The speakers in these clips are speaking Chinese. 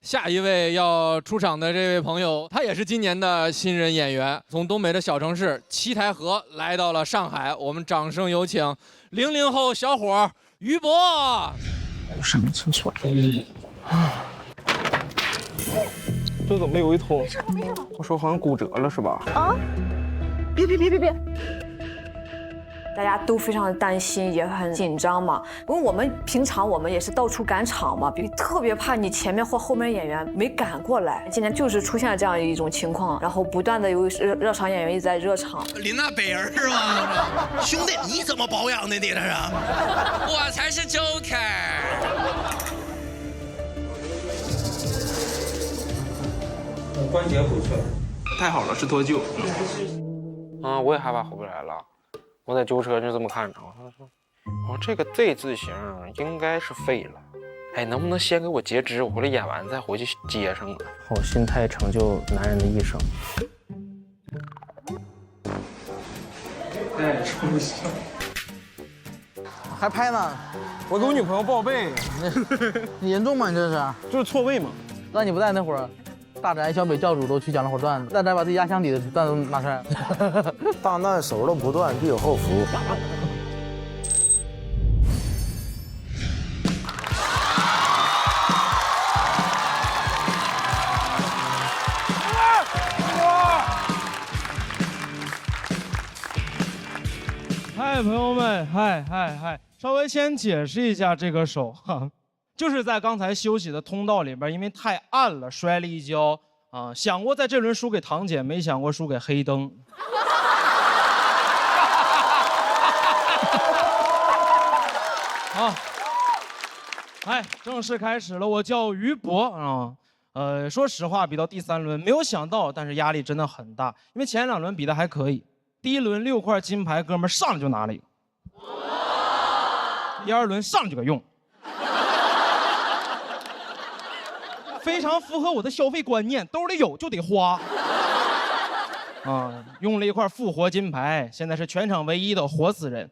下一位要出场的这位朋友，他也是今年的新人演员，从东北的小城市七台河来到了上海。我们掌声有请00后小伙于博。我上个厕所。这怎么有一头？我手好像骨折了是吧？啊！别！大家都非常的担心，也很紧张嘛。因为我们平常也是到处赶场嘛，特别怕你前面或后面演员没赶过来。今年就是出现了这样一种情况，然后不断的有热场演员一直在热场。林娜北儿是吗？兄弟，你怎么保养的？你这是？我才是 Joker。关节回去了，太好了，是脱臼。我也害怕回不来了。我在揪车就这么看着，我说，这个 Z 字形应该是废了。哎，能不能先给我截肢？我回来演完再回去接上。好心态成就男人的一生。哎，不行。还拍呢？我给我女朋友报备。你严重吗？你这是？就是错位嘛。那你不在那会儿，大宅、小北教主都去讲了会儿段子，大宅把自己压箱底的段子都拿出来。大难手了不断，必有后福。嗨，朋友们，嗨，稍微先解释一下这个手哈，就是在刚才休息的通道里边，因为太暗了，摔了一跤啊。想过在这轮输给堂姐，没想过输给黑灯。好，哎，正式开始了。我叫于博啊，说实话，比到第3轮没有想到，但是压力真的很大，因为前2轮比的还可以。第1轮6块金牌，哥们儿上来就拿了一个。第2轮上来就给用，非常符合我的消费观念，兜里有就得花。啊，用了一块复活金牌，现在是全场唯一的活死人。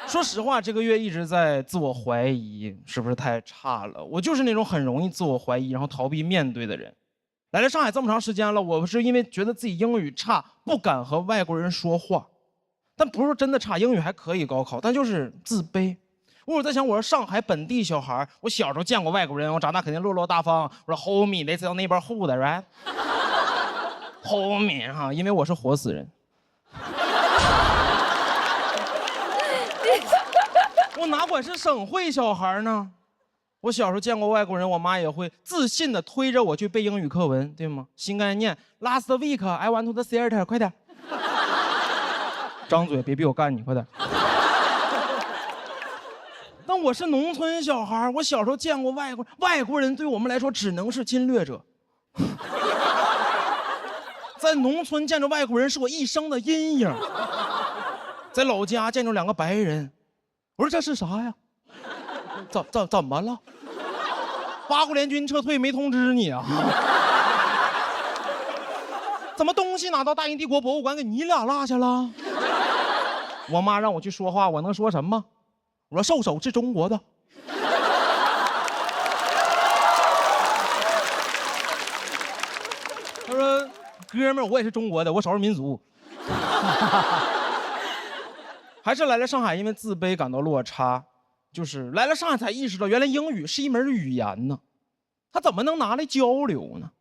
说实话，这个月一直在自我怀疑，是不是太差了？我就是那种很容易自我怀疑，然后逃避面对的人。来了上海这么长时间了，我是因为觉得自己英语差，不敢和外国人说话。但不是说真的差，英语还可以高考，但就是自卑。我在想，我是上海本地小孩，我小时候见过外国人，我长大肯定落落大方。我说 homie， they say neighborhood right？ homie 哈，因为我是活死人。我哪管是省会小孩呢？我小时候见过外国人，我妈也会自信地推着我去背英语课文，对吗？新概念 ，Last week I went to the theater， 快点，张嘴，别逼我干你，快点。但我是农村小孩，我小时候见过外国人，对我们来说只能是侵略者。在农村见着外国人是我一生的阴影。在老家见着2个白人，我说这是啥呀？怎么了？八国联军撤退没通知你啊？怎么东西拿到大英帝国博物馆给你俩落下了？我妈让我去说话，我能说什么？我说兽首是中国的。他说哥们儿，我也是中国的，我少数民族。还是来了上海，因为自卑感到落差。就是来了上海才意识到，原来英语是一门语言呢，它怎么能拿来交流呢？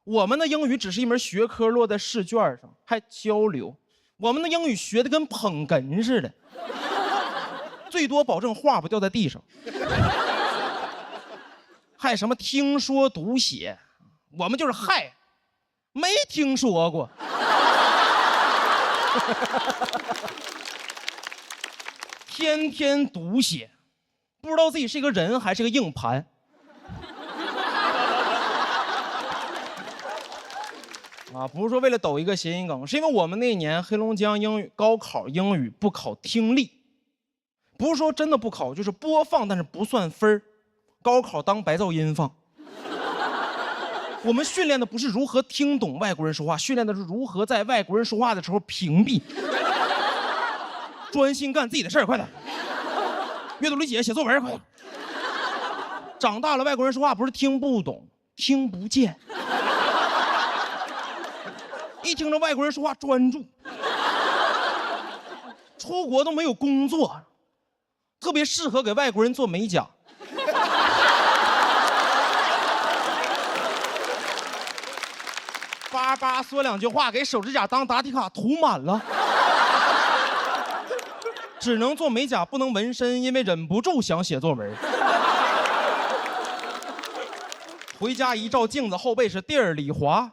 我们的英语只是一门学科落在试卷上，还交流？我们的英语学的跟捧哏似的，最多保证话不掉在地上，还什么听说读写，我们就是嗨，没听说过。天天读写。不知道自己是一个人还是个硬盘。啊，不是说为了抖一个谐音梗，是因为我们那年黑龙江英语高考英语不考听力，不是说真的不考，就是播放但是不算分，高考当白噪音放。我们训练的不是如何听懂外国人说话，训练的是如何在外国人说话的时候屏蔽，专心干自己的事儿，快点。阅读理解，写作文，快点。长大了，外国人说话不是听不懂，听不见。一听着外国人说话专注，出国都没有工作，特别适合给外国人做美甲。叭叭说两句话，给手指甲当答题卡涂满了。只能做美甲，不能纹身，因为忍不住想写作文。回家一照镜子，后背是地儿里滑。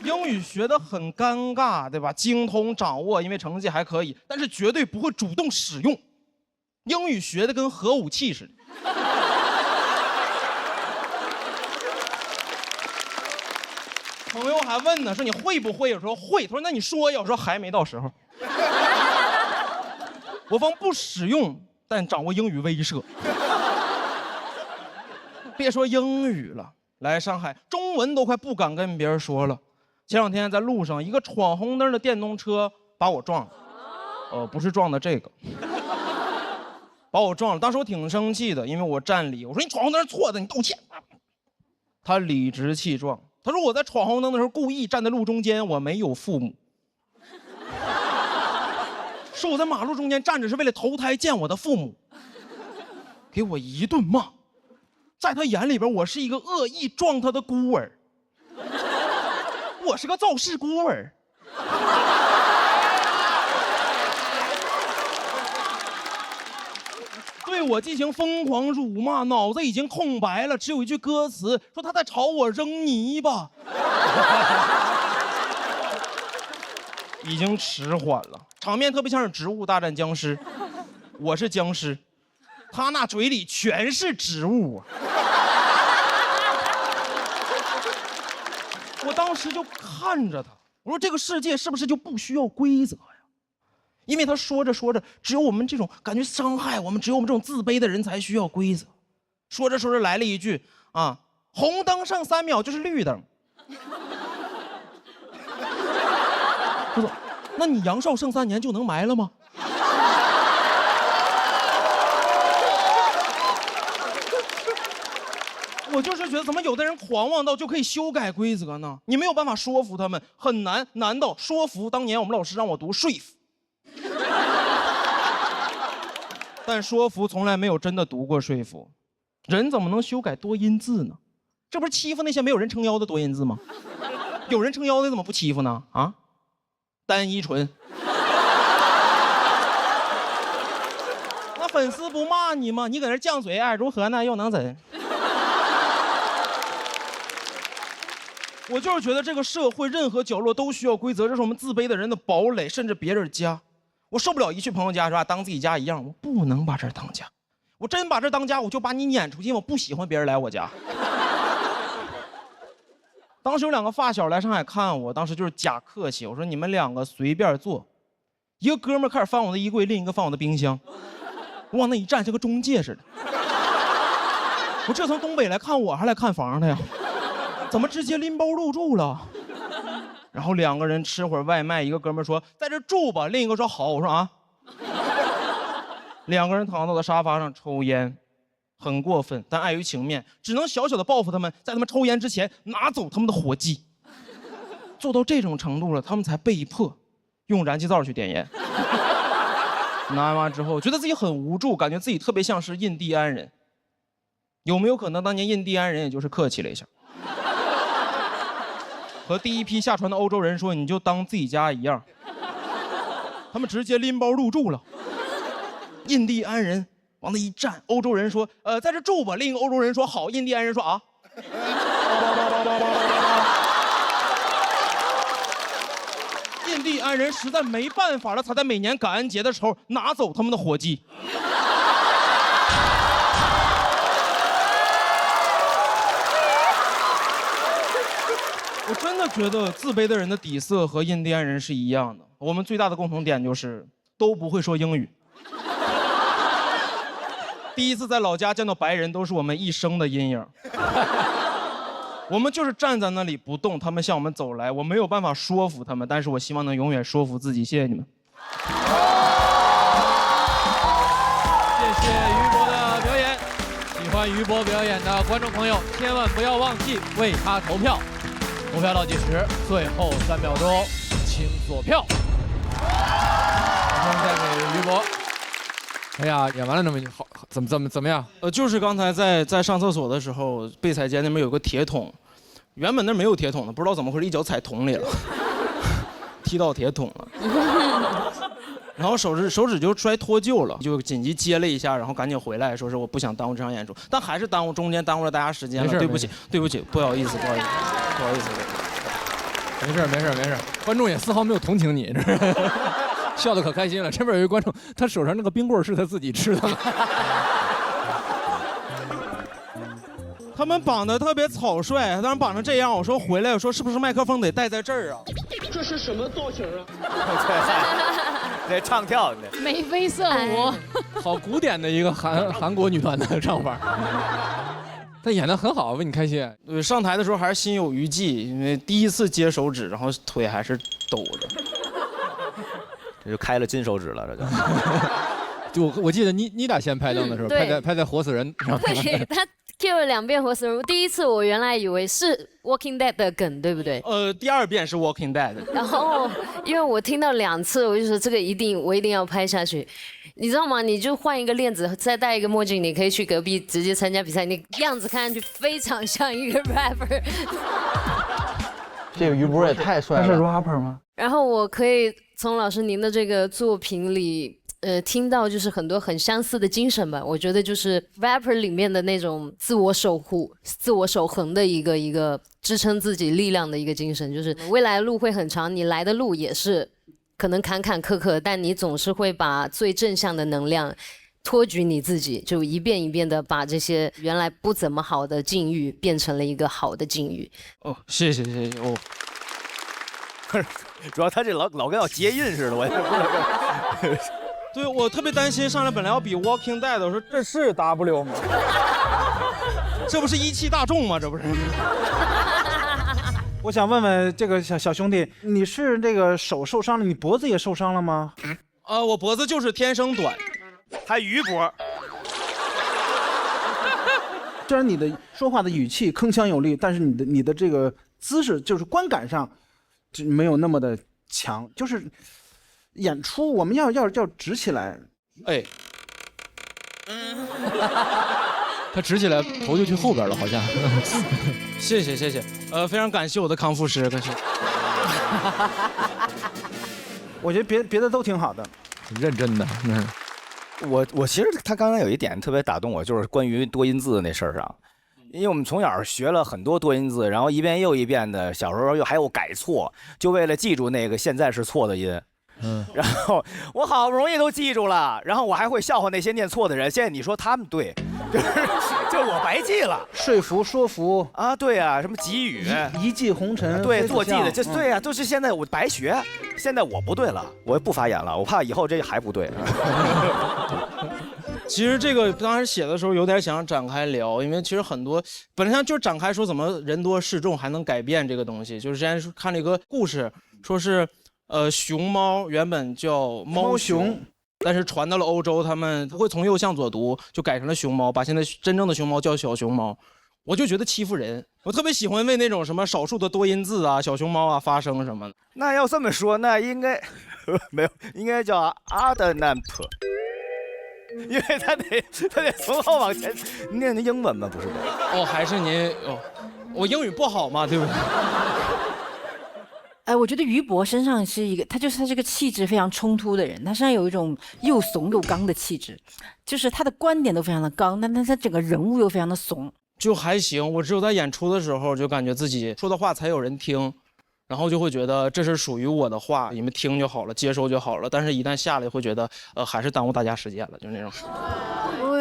英语学得很尴尬，对吧？精通掌握，因为成绩还可以，但是绝对不会主动使用。英语学得跟核武器似的。朋友还问呢，说你会不会？有时候会，他说那你说呀，我说还没到时候。我方不使用，但掌握英语威慑。别说英语了，来上海，中文都快不敢跟别人说了。前两天在路上，一个闯红灯的电动车把我撞了，不是撞的这个，把我撞了。当时我挺生气的，因为我占理，我说你闯红灯是错的，你道歉。他理直气壮。他说我在闯红灯的时候故意站在路中间，我没有父母。说我在马路中间站着是为了投胎见我的父母。给我一顿骂，在他眼里边我是一个恶意撞他的孤儿，我是个肇事孤儿。对我进行疯狂辱骂，脑子已经空白了，只有一句歌词说他在朝我扔泥巴。已经迟缓了，场面特别像是植物大战僵尸，我是僵尸，他那嘴里全是植物啊。我当时就看着他，我说这个世界是不是就不需要规则呀？因为他说着说着，只有我们这种感觉伤害我们，只有我们这种自卑的人才需要规则。说着说着来了一句啊，红灯剩3秒就是绿灯。他说，那你阳寿剩3年就能埋了吗？我就是觉得怎么有的人狂妄到就可以修改规则呢？你没有办法说服他们，很难。难道说服？当年我们老师让我读说服。但说服从来没有真的读过说服，人怎么能修改多音字呢？这不是欺负那些没有人撑腰的多音字吗？有人撑腰的怎么不欺负呢？啊，单依纯。那粉丝不骂你吗？你搁那犟嘴啊，如何呢？又能怎？我就是觉得这个社会任何角落都需要规则，这是我们自卑的人的堡垒，甚至别人家。我受不了一去朋友家是吧，当自己家一样，我不能把这儿当家。我真把这儿当家，我就把你撵出去，我不喜欢别人来我家。当时有2个发小来上海看我，当时就是假客气，我说你们2个随便坐。一个哥们儿开始翻我的衣柜，另一个翻我的冰箱，我往那一站像个中介似的。我这从东北来看我还来看房的呀？怎么直接拎包入住了？然后2个人吃会儿外卖，一个哥们说在这住吧，另一个说好。我说啊。2个人躺到了沙发上抽烟，很过分，但碍于情面，只能小小的报复他们，在他们抽烟之前拿走他们的火机。做到这种程度了，他们才被迫用燃气灶去点烟。拿完之后，觉得自己很无助，感觉自己特别像是印第安人。有没有可能当年印第安人也就是客气了一下？和第一批下船的欧洲人说，你就当自己家一样。他们直接拎包入住了。印第安人往那一站，欧洲人说在这住吧，另一个欧洲人说好，印第安人说啊。印第安人实在没办法了，才在每年感恩节的时候拿走他们的火鸡。我真的觉得自卑的人的底色和印第安人是一样的，我们最大的共同点就是都不会说英语。第一次在老家见到白人，都是我们一生的阴影。我们就是站在那里不动，他们向我们走来，我没有办法说服他们，但是我希望能永远说服自己。谢谢你们。谢于博的表演。喜欢于博表演的观众朋友，千万不要忘记为他投票。投票倒计时，最后3秒钟，请锁票。掌声再给于博。哎呀，演完了那么好，怎么样？就是刚才在上厕所的时候，备采间那边有个铁桶，原本那没有铁桶的，不知道怎么回事，一脚踩桶里了，踢到铁桶了。然后手指就摔脱臼了，就紧急接了一下，然后赶紧回来，说是我不想耽误这场演出，但还是中间耽误了大家时间了，对不起，不好意思。没事，观众也丝毫没有同情你，这是笑得可开心了。这边有一个观众，他手上那个冰棍是他自己吃的吗？他们绑得特别草率，当然绑成这样，我说回来，我说是不是麦克风得戴在这儿啊？这是什么造型啊？对，得唱跳的。眉飞色舞，好古典的一个韩国女团的唱法。他演得很好，为你开心。对，上台的时候还是心有余悸，因为第一次接手指，然后腿还是抖着。这就开了金手指了，这就。我记得你俩先拍灯的时候，拍在活死人上。对，他 Q 了2遍活死人。第一次我原来以为是 Walking Dead 的梗，对不对？第2遍是 Walking Dead。然后因为我听到2次，我就说这个我一定要拍下去。你知道吗？你就换一个链子，再戴一个墨镜，你可以去隔壁直接参加比赛，你样子看上去非常像一个 rapper。这个于博也太帅了。他是 rapper 吗？然后我可以从老师您的这个作品里，听到就是很多很相似的精神吧。我觉得就是 rapper 里面的那种自我守护、自我守恒的一个支撑自己力量的一个精神，就是未来路会很长，你来的路也是可能坎坎坷坷，但你总是会把最正向的能量托举你自己，就一遍一遍的把这些原来不怎么好的境遇变成了一个好的境遇。哦，谢谢哦。主要他这老跟要接印似的，我也不知道。对，我特别担心上来本来要比 Walking Dead， 我说这是 W 吗？这不是一汽大众吗？这不是。我想问问这个小兄弟，你是这个手受伤了，你脖子也受伤了吗？我脖子就是天生短，还鱼脖。虽然你的说话的语气铿锵有力，但是你的这个姿势就是观感上就没有那么的强，就是演出我们要直起来。哎，他直起来头就去后边了，好像。谢谢，非常感谢我的康复师，感谢。我觉得别的都挺好的，认真的。我其实他刚才有一点特别打动我，就是关于多音字那事儿上，因为我们从小学了很多多音字，然后一遍又一遍的，小时候还有改错，就为了记住那个现在是错的音。然后我好不容易都记住了，然后我还会笑话那些念错的人。现在你说他们对，就我白记了。说服啊，对啊，什么给予一骑红尘，对，做记的，对啊，就是现在我白学，现在我不对了，我不发言了，我怕以后这还不对。其实这个当时写的时候有点想展开聊，因为其实很多本来想就展开说怎么人多势众还能改变这个东西。就是之前看了一个故事，说是熊猫原本叫猫熊，但是传到了欧洲，他们会从右向左读，就改成了熊猫，把现在真正的熊猫叫小熊猫。我就觉得欺负人，我特别喜欢为那种什么少数的多音字啊、小熊猫啊发声什么的。那要这么说，那应该没有，应该叫阿德南普。因为他得从后往前念的英文吗？不是的。哦，还是您我英语不好嘛，对不对？我觉得于博身上是一个，他是个气质非常冲突的人，他身上有一种又怂又刚的气质，就是他的观点都非常的刚，但他整个人物又非常的怂。就还行，我只有在演出的时候就感觉自己说的话才有人听，然后就会觉得这是属于我的话，你们听就好了，接收就好了。但是一旦下来会觉得还是耽误大家时间了，就是那种。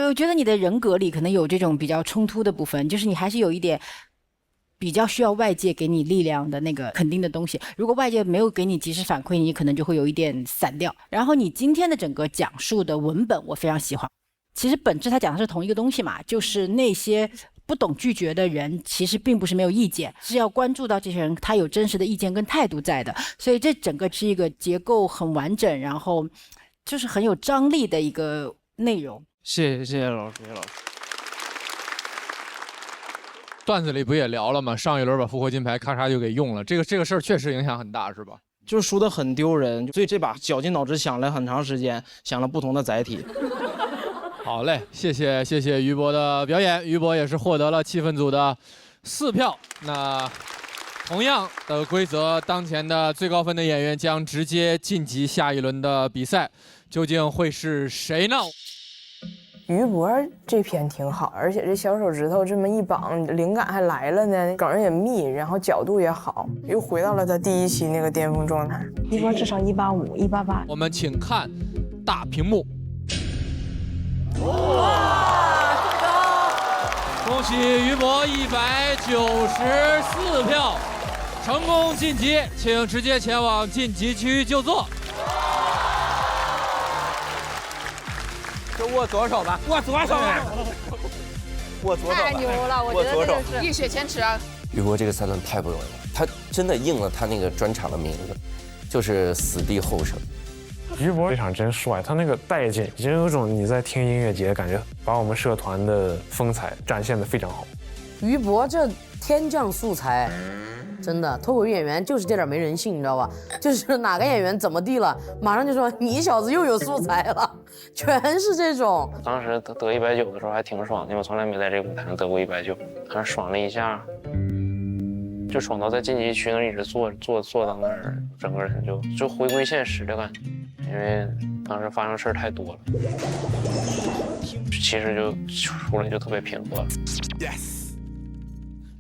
我觉得你的人格里可能有这种比较冲突的部分，就是你还是有一点比较需要外界给你力量的那个肯定的东西，如果外界没有给你及时反馈，你可能就会有一点散掉。然后你今天的整个讲述的文本我非常喜欢，其实本质它讲的是同一个东西嘛，就是那些不懂拒绝的人其实并不是没有意见，是要关注到这些人他有真实的意见跟态度在的，所以这整个是一个结构很完整，然后就是很有张力的一个内容。谢谢老师，段子里不也聊了吗？上一轮把复活金牌咔嚓就给用了，这个事儿确实影响很大，是吧？就输得很丢人，所以这把绞尽脑汁想了很长时间，想了不同的载体。好嘞，谢谢于博的表演，于博也是获得了气氛组的4票。那同样的规则，当前的最高分的演员将直接晋级下一轮的比赛，究竟会是谁呢？于博这篇挺好，而且这小手指头这么一绑，灵感还来了呢，梗也密，然后角度也好，又回到了他第1期那个巅峰状态。于博至少185、188。我们请看大屏幕。哇，这么高！恭喜于博194票，成功晋级，请直接前往晋级区就座。就握左手吧，握左手吧，握左手。太牛了，我觉得真的是一雪前耻啊！于博这个赛段太不容易了，他真的应了他那个专场的名字，就是死地后生。于博这场真帅，他那个带劲，已经有种你在听音乐节的感觉，把我们社团的风采展现得非常好。于博这天降素材，真的脱口秀演员就是这点没人性，你知道吧？就是哪个演员怎么地了，马上就说你小子又有素材了，全是这种。当时得190的时候还挺爽，因为我从来没在这个舞台上得过190，但是爽了一下，就爽到在晋级区那一直坐到那儿，整个人就回归现实的感觉，因为当时发生事儿太多了，其实就出来就特别平和了。Yes。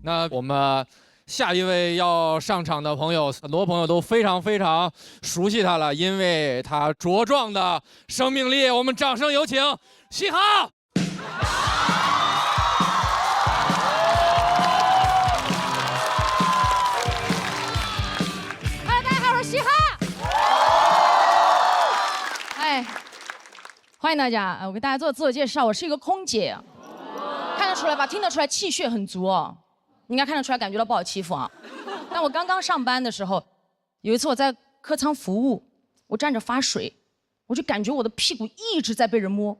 那我们下一位要上场的朋友，很多朋友都非常熟悉他了，因为他茁壮的生命力。我们掌声有请嘻哈。大家好，我是嘻哈。哎，欢迎大家！我给大家做自我介绍，我是一个空姐，看得出来吧？听得出来气血很足哦。应该看得出来，感觉到不好欺负啊。但我刚刚上班的时候，有一次我在客舱服务，我站着发水，我就感觉我的屁股一直在被人摸，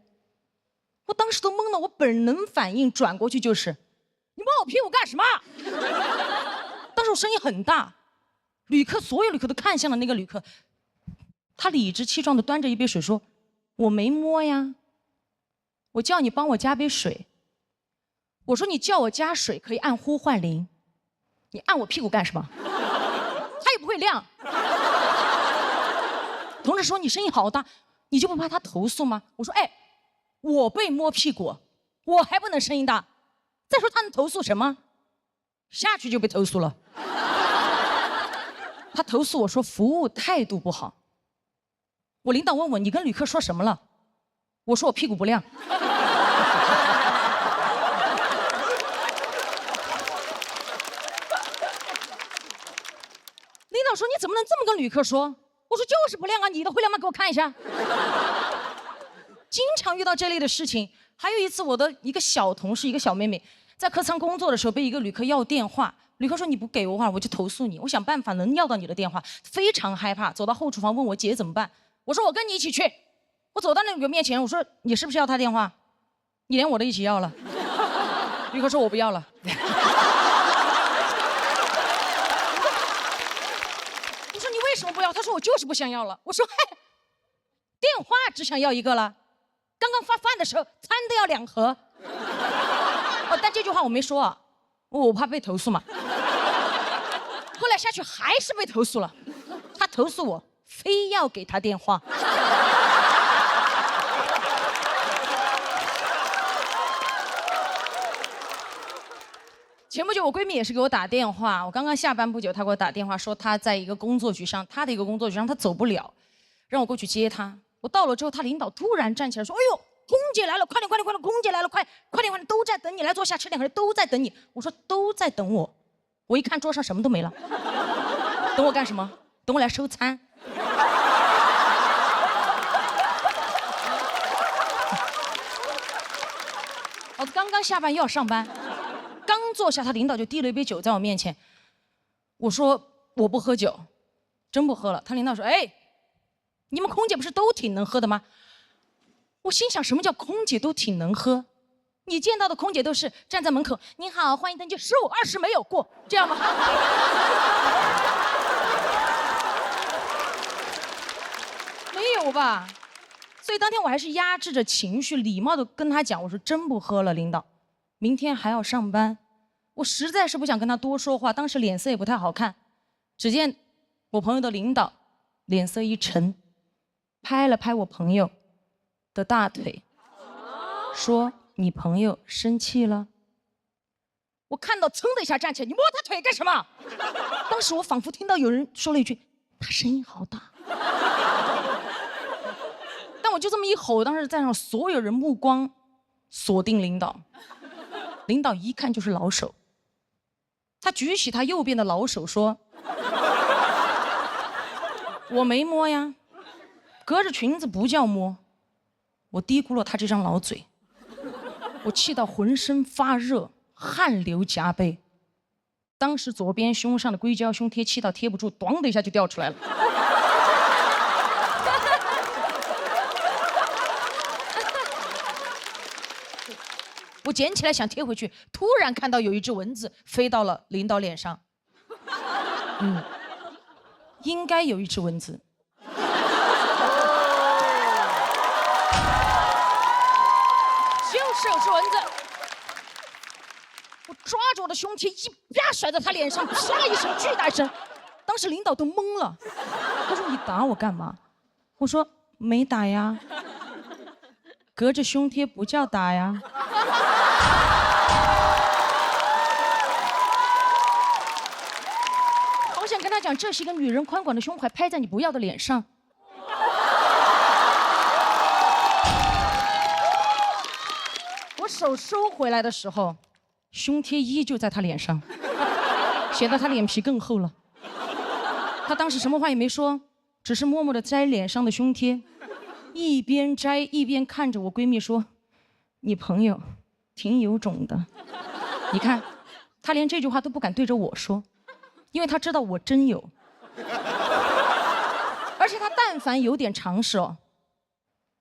我当时都懵了，我本能反应转过去就是，你摸我屁股干什么？当时我声音很大，所有旅客都看向了那个旅客，他理直气壮地端着一杯水说，我没摸呀，我叫你帮我加杯水。我说你叫我加水可以按呼唤铃，你按我屁股干什么？他也不会亮。同事说你声音好大，你就不怕他投诉吗？我说哎，我被摸屁股，我还不能声音大。再说他能投诉什么？下去就被投诉了。他投诉我说服务态度不好。我领导问我你跟旅客说什么了？我说我屁股不亮。领导说你怎么能这么跟旅客说？我说就是不亮啊，你的会亮吗？给我看一下。经常遇到这类的事情。还有一次，我的一个小同事，一个小妹妹，在客舱工作的时候被一个旅客要电话，旅客说你不给我话，我就投诉你。我想办法能要到你的电话，非常害怕，走到后厨房问我姐怎么办。我说我跟你一起去。我走到那个面前，我说你是不是要他电话？你连我都一起要了。旅客说我不要了。我说你为什么不要？他说我就是不想要了。我说嗨，电话只想要一个了。刚刚发饭的时候，餐都要2盒。哦，但这句话我没说啊，我怕被投诉嘛。后来下去还是被投诉了，他投诉我非要给他电话。前不久我闺蜜也是给我打电话，我刚刚下班不久，她给我打电话说她在一个工作局上，她的一个工作局上她走不了，让我过去接她。我到了之后，她领导突然站起来说：“哎呦，空姐来了，快点，空姐来了，快点，都在等你，来坐下吃点，都在等你。”我说都在等我，我一看桌上什么都没了，等我干什么？等我来收餐。我刚刚下班又要上班，刚坐下，他领导就递了一杯酒在我面前。我说我不喝酒，真不喝了。他领导说：“哎，你们空姐不是都挺能喝的吗？”我心想，什么叫空姐都挺能喝？你见到的空姐都是站在门口，您好，欢迎登机，15、20没有过，这样吗？没有吧？所以当天我还是压制着情绪，礼貌的跟他讲，我说真不喝了，领导，明天还要上班。我实在是不想跟他多说话，当时脸色也不太好看。只见我朋友的领导脸色一沉，拍了拍我朋友的大腿，说：“你朋友生气了？”我看到噌的一下站起来，你摸他腿干什么？当时我仿佛听到有人说了一句：“他声音好大。”但我就这么一吼，当时在场所有人目光锁定领导，领导一看就是老手，他举起他右边的老手说：“我没摸呀，隔着裙子不叫摸。”我低估了他这张老嘴，我气到浑身发热，汗流浃背。当时左边胸上的硅胶胸贴气到贴不住，咣的一下就掉出来了。我捡起来想贴回去，突然看到有一只蚊子飞到了领导脸上。应该有一只蚊子。就是有只蚊子。我抓着我的胸贴一啪甩在他脸上，啪一声巨大一声，当时领导都懵了。他说：“你打我干嘛？”我说：“没打呀，隔着胸贴不叫打呀。”好想跟他讲，这是一个女人宽广的胸怀拍在你不要的脸上。我手收回来的时候，胸贴依旧在他脸上，显得他脸皮更厚了。他当时什么话也没说，只是默默地摘脸上的胸贴，一边摘一边看着我闺蜜说：“你朋友挺有种的。”你看，他连这句话都不敢对着我说，因为他知道我真有。而且他但凡有点常识哦，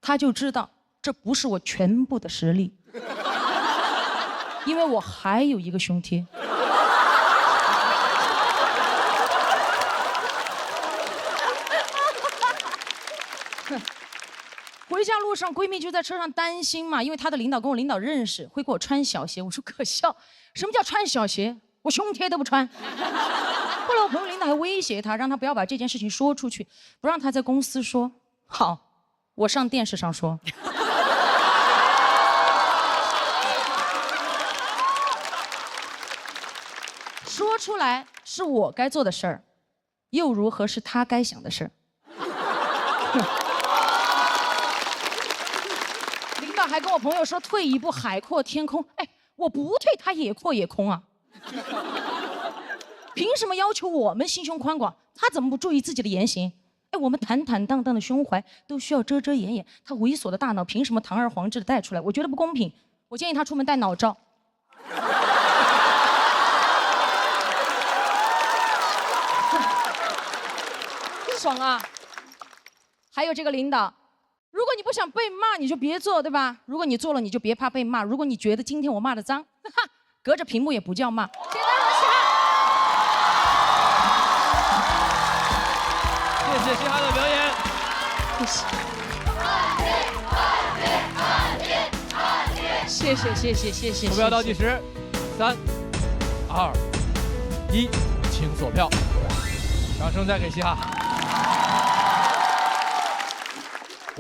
他就知道这不是我全部的实力，因为我还有一个胸贴。回家路上，闺蜜就在车上担心嘛，因为她的领导跟我领导认识，会给我穿小鞋。我说可笑，什么叫穿小鞋？我胸贴都不穿。后来我朋友领导还威胁她，让她不要把这件事情说出去，不让她在公司说。好，我上电视上说。说出来是我该做的事儿，又如何是他该想的事儿？领导还跟我朋友说退一步海阔天空，哎，我不退他也阔也空啊！凭什么要求我们心胸宽广，他怎么不注意自己的言行？哎，我们坦坦荡荡的胸怀都需要遮遮掩掩，他猥琐的大脑凭什么堂而皇之的带出来？我觉得不公平，我建议他出门带脑罩。爽啊！还有这个领导，如果你不想被骂，你就别做，对吧？如果你做了，你就别怕被骂。如果你觉得今天我骂的脏，哈，隔着屏幕也不叫骂。谢谢大家，谢谢嘻哈的表演，谢谢。谢谢。投票倒计时，3、2、1，请锁票。掌声再给嘻哈。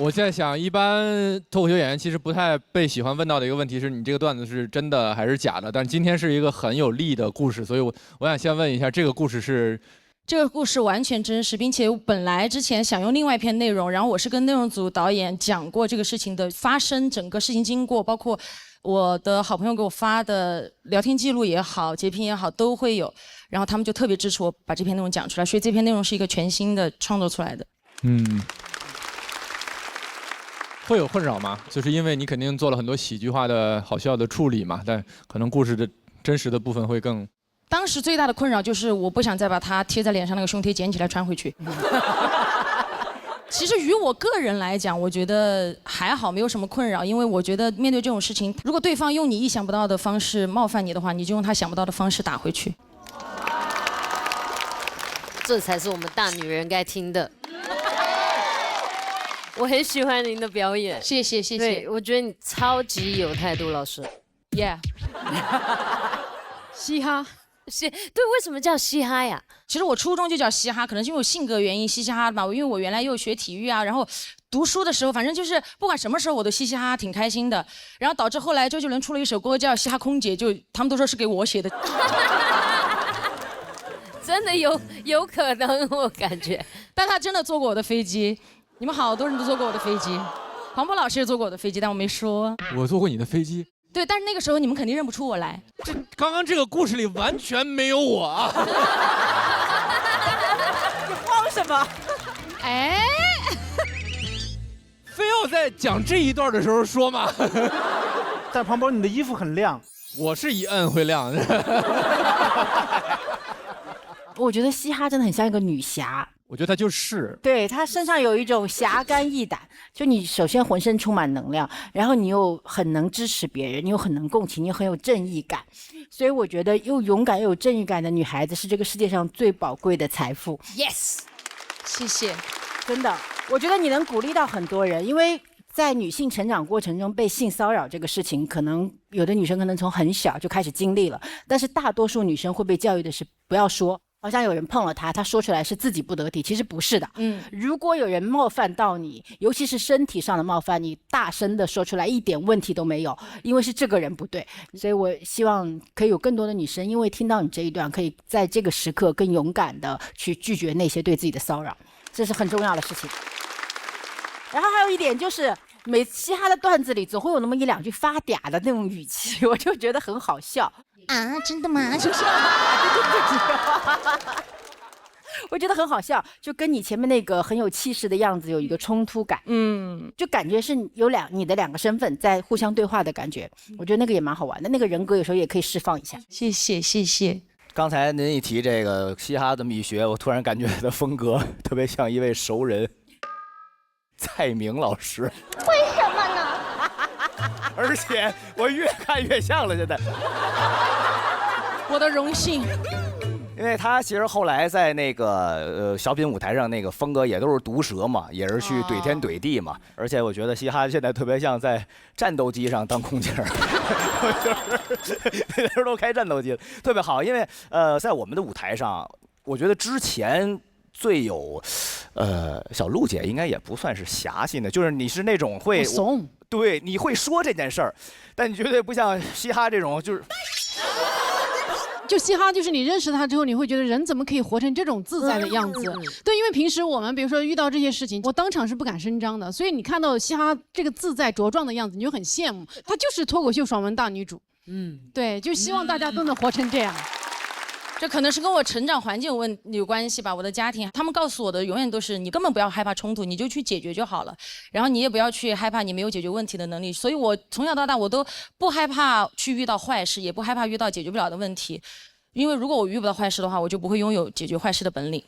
我在想，一般脱口秀演员其实不太被喜欢问到的一个问题是你这个段子是真的还是假的？但是今天是一个很有力的故事，所以我想先问一下，这个故事是？这个故事完全真实，并且我本来之前想用另外一篇内容，然后我是跟内容组导演讲过这个事情的发生，整个事情经过，包括我的好朋友给我发的聊天记录也好，截屏也好，都会有。然后他们就特别支持我把这篇内容讲出来，所以这篇内容是一个全新的创作出来的。会有困扰吗？就是因为你肯定做了很多喜剧化的好笑的处理嘛，但可能故事的真实的部分会更……当时最大的困扰就是我不想再把它贴在脸上那个胸贴捡起来穿回去。其实于我个人来讲，我觉得还好，没有什么困扰，因为我觉得面对这种事情，如果对方用你意想不到的方式冒犯你的话，你就用他想不到的方式打回去。这才是我们大女人该听的。我很喜欢您的表演，谢谢谢谢。对，我觉得你超级有态度，老师。Yeah。嘻哈。对，为什么叫嘻哈呀？其实我初中就叫嘻哈，可能是因为我性格原因嘻嘻哈哈嘛。因为我原来又学体育啊，然后读书的时候，反正就是不管什么时候我都嘻嘻哈哈，挺开心的。然后导致后来周杰伦出了一首歌叫《嘻哈空姐》，就他们都说是给我写的。真的有可能，我感觉。但他真的坐过我的飞机，你们好多人都坐过我的飞机，黄渤老师也坐过我的飞机，但我没说。我坐过你的飞机。对，但是那个时候你们肯定认不出我来。刚刚这个故事里完全没有我啊！你慌什么？哎，非要在讲这一段的时候说吗？但庞博，你的衣服很亮。我是一摁会亮。我觉得嘻哈真的很像一个女侠。我觉得她就是，对，她身上有一种侠肝义胆，就你首先浑身充满能量，然后你又很能支持别人，你又很能共情，你又很有正义感，所以我觉得又勇敢又有正义感的女孩子是这个世界上最宝贵的财富。 Yes， 谢谢。真的，我觉得你能鼓励到很多人，因为在女性成长过程中被性骚扰这个事情，可能有的女生可能从很小就开始经历了，但是大多数女生会被教育的是不要说，好像有人碰了她，她说出来是自己不得体，其实不是的。如果有人冒犯到你，尤其是身体上的冒犯，你大声的说出来一点问题都没有，因为是这个人不对。所以我希望可以有更多的女生，因为听到你这一段，可以在这个时刻更勇敢的去拒绝那些对自己的骚扰，这是很重要的事情。然后还有一点就是，每嘻哈的段子里总会有那么一两句发嗲的那种语气，我就觉得很好笑啊！真的吗？是不是？我觉得很好笑，就跟你前面那个很有气势的样子有一个冲突感，就感觉是有你的两个身份在互相对话的感觉，我觉得那个也蛮好玩的，那个人格有时候也可以释放一下。谢谢谢谢。刚才您一提这个嘻哈的秘学，我突然感觉他的风格特别像一位熟人。蔡明老师，为什么呢？而且我越看越像了，现在。我的荣幸。因为他其实后来在那个小品舞台上那个风格也都是毒舌嘛，也是去怼天怼地嘛。而且我觉得嘻哈现在特别像在战斗机上当空姐儿，就是那时候都开战斗机，特别好。因为在我们的舞台上，我觉得之前。最有，小陆姐应该也不算是侠气的，就是你是那种会怂，对，你会说这件事儿，但你绝对不像嘻哈这种，就嘻哈，就是你认识他之后，你会觉得人怎么可以活成这种自在的样子？对，因为平时我们比如说遇到这些事情，我当场是不敢声张的，所以你看到嘻哈这个自在茁壮的样子，你就很羡慕。她就是脱口秀爽文大女主，对，就希望大家都能活成这样。这可能是跟我成长环境有关系吧。我的家庭，他们告诉我的永远都是你根本不要害怕冲突，你就去解决就好了。然后你也不要去害怕你没有解决问题的能力。所以我从小到大我都不害怕去遇到坏事，也不害怕遇到解决不了的问题。因为如果我遇不到坏事的话，我就不会拥有解决坏事的本领。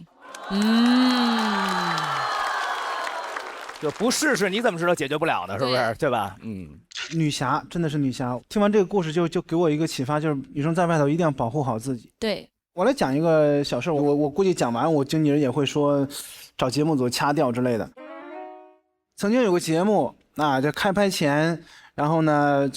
就不试试你怎么知道解决不了呢？是不是？对吧？女侠真的是女侠。听完这个故事就给我一个启发，就是女生在外头一定要保护好自己。对。我来讲一个小事，我估计讲完，我经纪人也会说找节目组掐掉之类的。曾经有个节目就开拍前，然后呢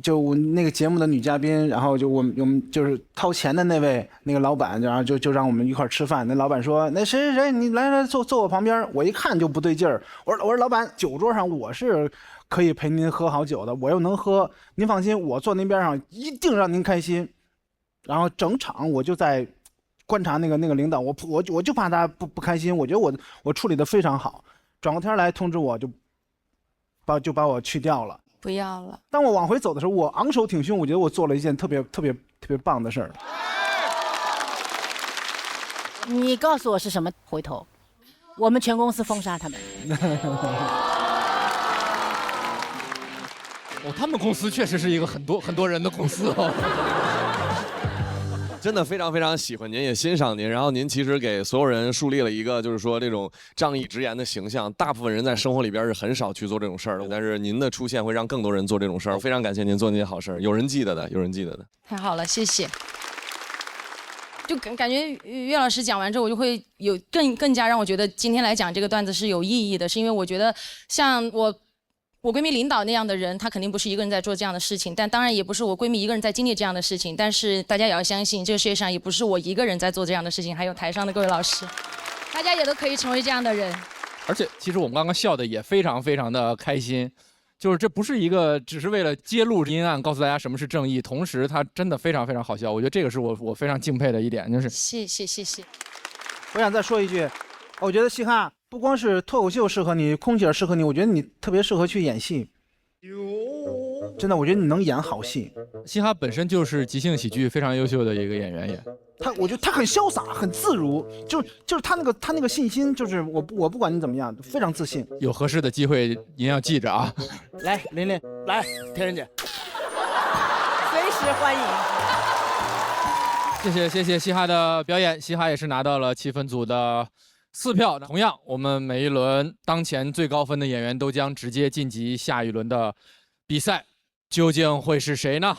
就我那个节目的女嘉宾，然后我们就是掏钱的那个老板，然后就让我们一块吃饭。那老板说：“那谁你来坐我旁边。”我一看就不对劲儿，我说老板，酒桌上我是可以陪您喝好酒的，我又能喝，您放心，我坐您边上一定让您开心。然后整场我就在观察那个领导，我就怕他不开心，我觉得我处理的非常好。转过天来通知我就把我去掉了。不要了。当我往回走的时候，我昂首挺胸，我觉得我做了一件特别棒的事儿。你告诉我是什么？回头，我们全公司封杀他们。他们公司确实是一个很多人的公司哦。真的非常非常喜欢您，也欣赏您。然后您其实给所有人树立了一个就是说这种仗义直言的形象。大部分人在生活里边是很少去做这种事儿的，但是您的出现会让更多人做这种事儿。非常感谢您做那些好事儿，有人记得的，有人记得的。太好了，谢谢。就感觉岳老师讲完之后，我就会有更加让我觉得今天来讲这个段子是有意义的，是因为我觉得像我闺蜜领导那样的人，她肯定不是一个人在做这样的事情，但当然也不是我闺蜜一个人在经历这样的事情。但是大家也要相信，这个世界上也不是我一个人在做这样的事情，还有台上的各位老师，大家也都可以成为这样的人。而且其实我们刚刚笑的也非常非常的开心。就是这不是一个只是为了揭露阴暗，告诉大家什么是正义，同时它真的非常非常好笑。我觉得这个是我非常敬佩的一点，就是谢谢。我想再说一句，我觉得嘻哈不光是脱口秀适合你，空姐适合你，我觉得你特别适合去演戏。真的，我觉得你能演好戏。嘻哈本身就是即兴喜剧非常优秀的一个演员也。我觉得他很潇洒，很自如，就是他那个信心，就是我不管你怎么样，非常自信。有合适的机会您要记着啊。来，琳琳，来，天人姐，随时欢迎。谢谢嘻哈的表演，嘻哈也是拿到了气氛组的4票。同样，我们每一轮当前最高分的演员都将直接晋级下一轮的比赛，究竟会是谁呢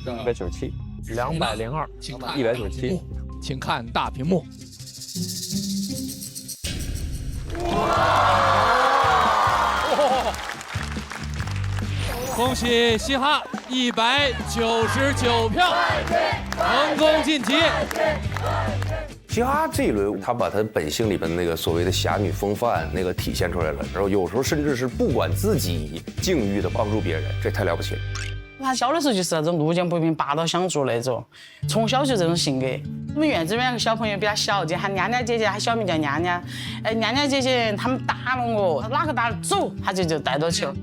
？197、202、197，请看大屏幕。恭喜嘻哈199票，成功晋级。嘻哈这一轮，他把他本性里边那个所谓的侠女风范那个体现出来了，然后有时候甚至是不管自己境遇的帮助别人，这太了不起了。他小的时候就是那种路见不平拔刀相助那种，从小就这种性格。我们院子里面有个小朋友比他小，就喊娘娘姐姐，他小名叫娘娘。娘娘姐姐他们打了我，哪个打了走，他就带到去了。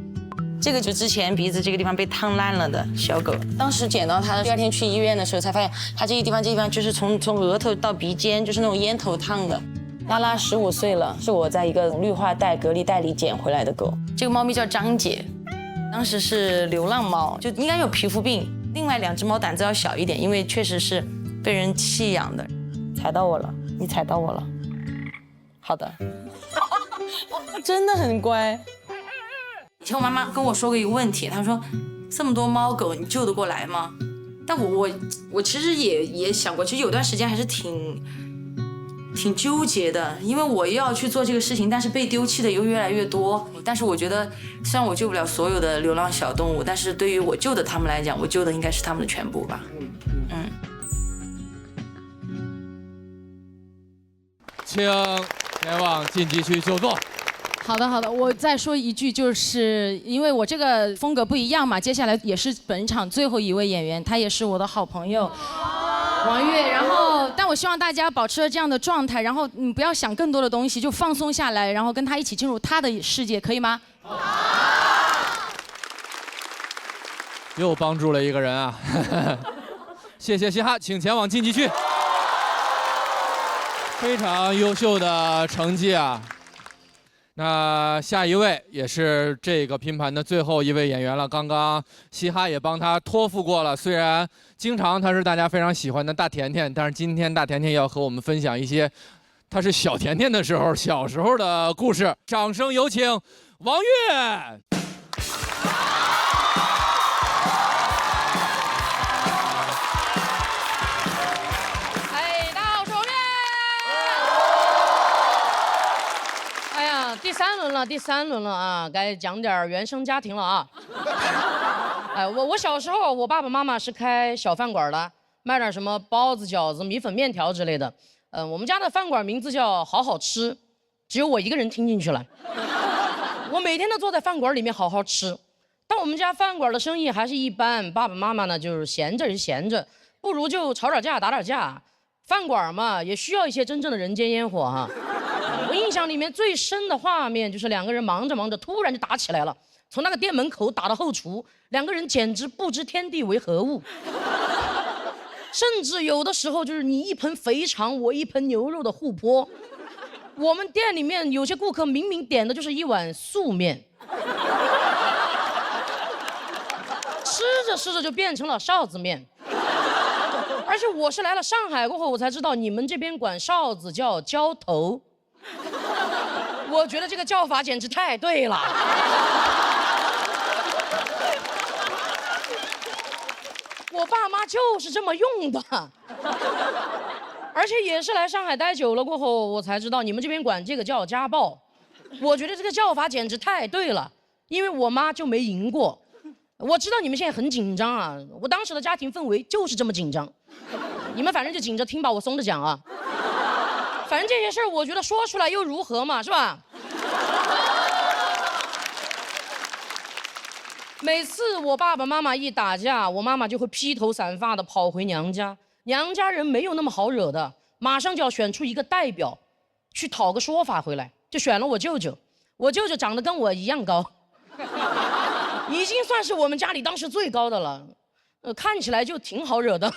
这个就之前鼻子这个地方被烫烂了的小狗，当时捡到它，第2天去医院的时候才发现，它这个地方就是从额头到鼻尖，就是那种烟头烫的。拉拉15岁了，是我在一个绿化带隔离带里捡回来的狗。这个猫咪叫张姐，当时是流浪猫，就应该有皮肤病。另外2只猫胆子要小一点，因为确实是被人弃养的。踩到我了，你踩到我了。好的，真的很乖。以前我妈妈跟我说过一个问题，她说这么多猫狗你救得过来吗？但我其实也想过，其实有段时间还是挺纠结的，因为我要去做这个事情，但是被丢弃的又越来越多。但是我觉得虽然我救不了所有的流浪小动物，但是对于我救的他们来讲，我救的应该是他们的全部吧。请前往晋级区就座。好的，我再说一句，就是因为我这个风格不一样嘛，接下来也是本场最后一位演员，他也是我的好朋友王悦。然后，但我希望大家保持这样的状态，然后不要想更多的东西，就放松下来，然后跟他一起进入他的世界，可以吗？又帮助了一个人啊！谢谢嘻哈，请前往晋级区。非常优秀的成绩啊！那下一位也是这个拼盘的最后一位演员了。刚刚嘻哈也帮他托付过了，虽然经常他是大家非常喜欢的大甜甜，但是今天大甜甜要和我们分享一些他是小甜甜的时候小时候的故事。掌声有请王悦。第三轮了啊，该讲点原生家庭了啊。哎，我小时候，我爸爸妈妈是开小饭馆的，卖点什么包子、饺子、米粉、面条之类的。我们家的饭馆名字叫好好吃，只有我一个人听进去了。我每天都坐在饭馆里面好好吃，但我们家饭馆的生意还是一般，爸爸妈妈呢就是闲着是闲着，不如就吵点架打点架。饭馆嘛，也需要一些真正的人间烟火哈。我印象里面最深的画面就是2个人忙着忙着，突然就打起来了，从那个店门口打到后厨，2个人简直不知天地为何物。甚至有的时候就是你一盆肥肠，我一盆牛肉的互泼。我们店里面有些顾客明明点的就是一碗素面，吃着吃着就变成了臊子面。而且我是来了上海过后，我才知道你们这边管哨子叫交头。我觉得这个叫法简直太对了。我爸妈就是这么用的，而且也是来上海待久了过后，我才知道你们这边管这个叫家暴。我觉得这个叫法简直太对了，因为我妈就没赢过。我知道你们现在很紧张啊，我当时的家庭氛围就是这么紧张。你们反正就紧着听吧，我松着讲啊。反正这些事儿，我觉得说出来又如何嘛，是吧？每次我爸爸妈妈一打架，我妈妈就会披头散发的跑回娘家。娘家人没有那么好惹的，马上就要选出一个代表，去讨个说法回来，就选了我舅舅。我舅舅长得跟我一样高，已经算是我们家里当时最高的了，看起来就挺好惹的。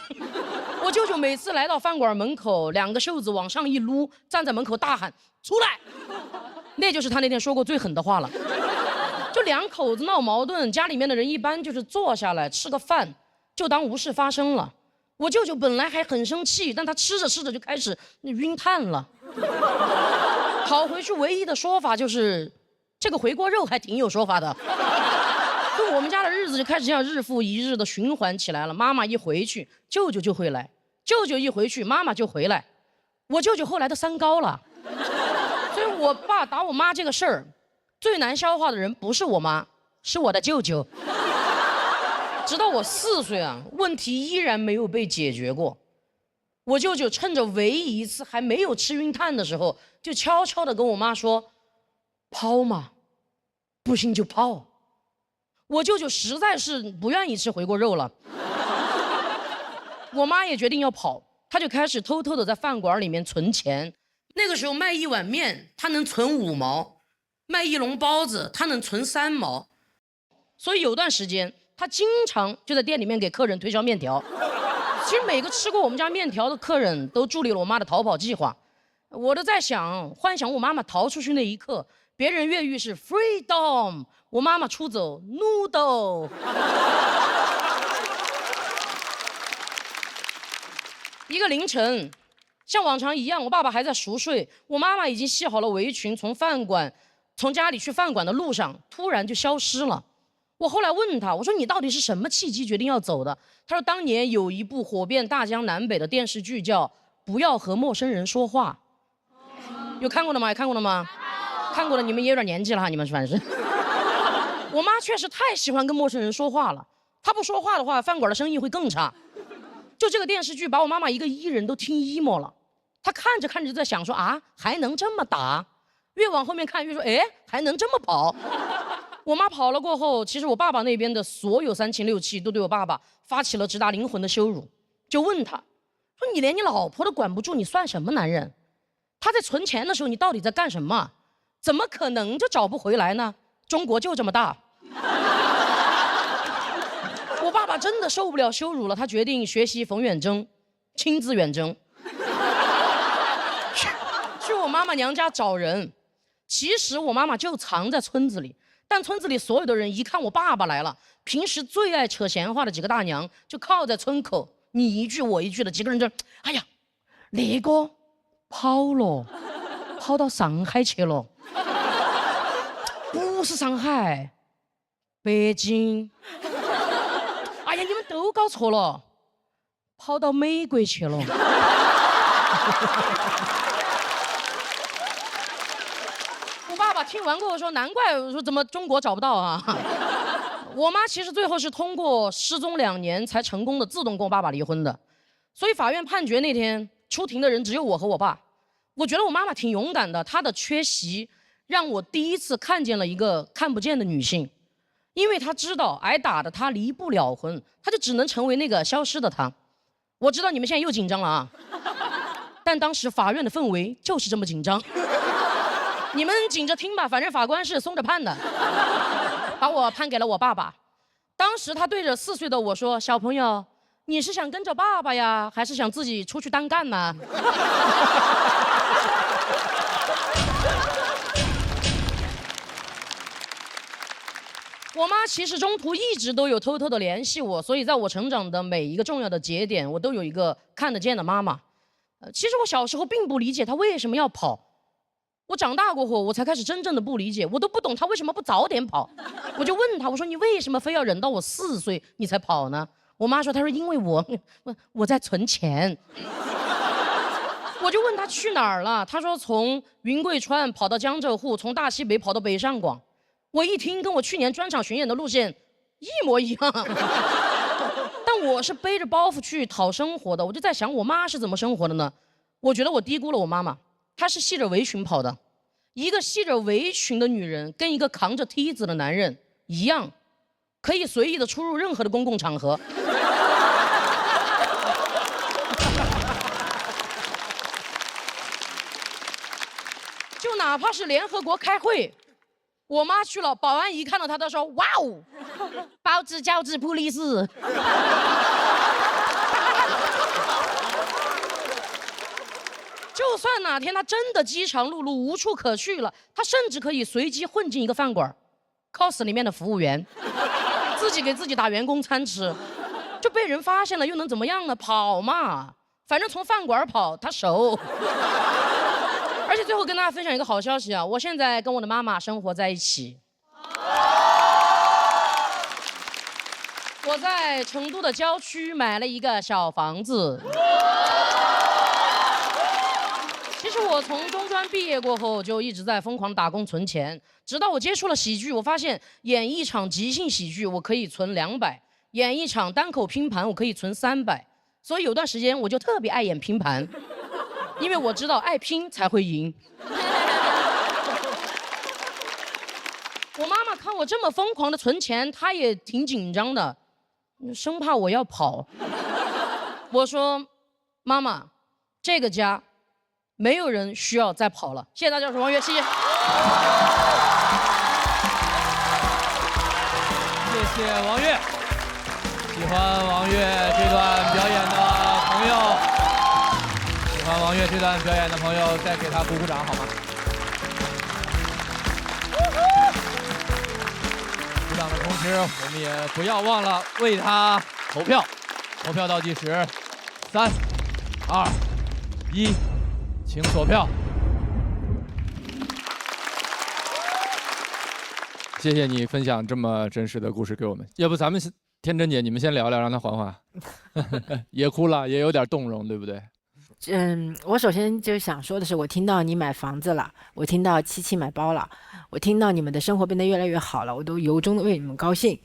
我舅舅每次来到饭馆门口，两个袖子往上一撸，站在门口大喊出来，那就是他那天说过最狠的话了。就两口子闹矛盾，家里面的人一般就是坐下来吃个饭，就当无事发生了。我舅舅本来还很生气，但他吃着吃着就开始晕碳了。跑回去唯一的说法就是这个回锅肉还挺有说法的。就我们家的日子就开始这样日复一日的循环起来了。妈妈一回去，舅舅就会来；舅舅一回去，妈妈就回来。我舅舅后来都三高了，所以我爸打我妈这个事儿，最难消化的人不是我妈，是我的舅舅。直到我4岁啊，问题依然没有被解决过。我舅舅趁着唯一一次还没有吃晕碳的时候，就悄悄地跟我妈说：“抛嘛，不行就抛。”我舅舅实在是不愿意吃回锅肉了，我妈也决定要跑，她就开始偷偷的在饭馆里面存钱。那个时候卖一碗面，她能存5毛；卖一笼包子，她能存3毛。所以有段时间，她经常就在店里面给客人推销面条。其实每个吃过我们家面条的客人都助力了我妈的逃跑计划。我都在想，幻想我妈妈逃出去那一刻，别人越狱是 freedom， 我妈妈出走 noodle。一个凌晨，像往常一样，我爸爸还在熟睡，我妈妈已经系好了围裙，从家里去饭馆的路上，突然就消失了。我后来问他，我说你到底是什么契机决定要走的？他说当年有一部火遍大江南北的电视剧叫《不要和陌生人说话》，有看过的吗？有看过的吗？看过的你们也有点年纪了哈，你们反正。我妈确实太喜欢跟陌生人说话了，她不说话的话，饭馆的生意会更差。就这个电视剧把我妈妈一个艺人都听 emo 了，她看着看着就在想说啊，还能这么打？越往后面看越说，哎，还能这么跑？我妈跑了过后，其实我爸爸那边的所有3亲6戚都对我爸爸发起了直达灵魂的羞辱，就问他说：“你连你老婆都管不住，你算什么男人？他在存钱的时候，你到底在干什么？怎么可能就找不回来呢？中国就这么大。”我爸爸真的受不了羞辱了，他决定学习冯远征，亲自远征，去我妈妈娘家找人。其实我妈妈就藏在村子里。但村子里所有的人一看我爸爸来了，平时最爱扯闲话的几个大娘就靠在村口，你一句我一句的，几个人就，哎呀，那个跑了，跑到上海去了，不是上海，北京。哎呀，你们都搞错了，跑到美国去了。爸爸听完过后说：“难怪我说怎么中国找不到啊！”我妈其实最后是通过失踪2年才成功的自动跟我爸爸离婚的，所以法院判决那天出庭的人只有我和我爸。我觉得我妈妈挺勇敢的，她的缺席让我第一次看见了一个看不见的女性，因为她知道挨打的她离不了婚，她就只能成为那个消失的她。我知道你们现在又紧张了啊，但当时法院的氛围就是这么紧张。你们紧着听吧，反正法官是松着判的，把我判给了我爸爸。当时他对着4岁的我说：“小朋友，你是想跟着爸爸呀，还是想自己出去单干呢？”我妈其实中途一直都有偷偷的联系我，所以在我成长的每一个重要的节点，我都有一个看得见的妈妈。其实我小时候并不理解她为什么要跑，我长大过后，我才开始真正的不理解，我都不懂她为什么不早点跑。我就问她，我说你为什么非要忍到我4岁你才跑呢？我妈说，她说因为我在存钱。我就问她去哪儿了，她说从云贵川跑到江浙沪，从大西北跑到北上广。我一听，跟我去年专场巡演的路线一模一样。但我是背着包袱去讨生活的，我就在想，我妈是怎么生活的呢？我觉得我低估了我妈妈，她是系着围裙跑的。一个系着围裙的女人，跟一个扛着梯子的男人一样，可以随意的出入任何的公共场合。就哪怕是联合国开会。我妈去了，保安一看到她，她说：“哇哦，包子饺子普利斯。”就算哪天她真的饥肠辘辘无处可去了，她甚至可以随机混进一个饭馆 ，cos 里面的服务员，自己给自己打员工餐吃，就被人发现了又能怎么样呢？跑嘛，反正从饭馆跑她熟。而且最后跟大家分享一个好消息啊，我现在跟我的妈妈生活在一起。我在成都的郊区买了一个小房子。其实我从中专毕业过后就一直在疯狂打工存钱，直到我接触了喜剧，我发现演一场即兴喜剧我可以存200，演一场单口拼盘我可以存300，所以有段时间我就特别爱演拼盘。因为我知道爱拼才会赢。我妈妈看我这么疯狂的存钱，她也挺紧张的，生怕我要跑。我说：“妈妈，这个家没有人需要再跑了。”谢谢大家，我是王悦，谢谢。谢谢王悦。喜欢王悦这段表演的朋友。喜欢王悦这段表演的朋友，再给他鼓鼓掌好吗？鼓掌的同时，我们也不要忘了为他投票。投票倒计时，3、2、1，请锁票。谢谢你分享这么真实的故事给我们。要不咱们天真姐，你们先聊聊，让她缓缓。也哭了，也有点动容，对不对？我首先就想说的是，我听到你买房子了，我听到七七买包了，我听到你们的生活变得越来越好了，我都由衷的为你们高兴。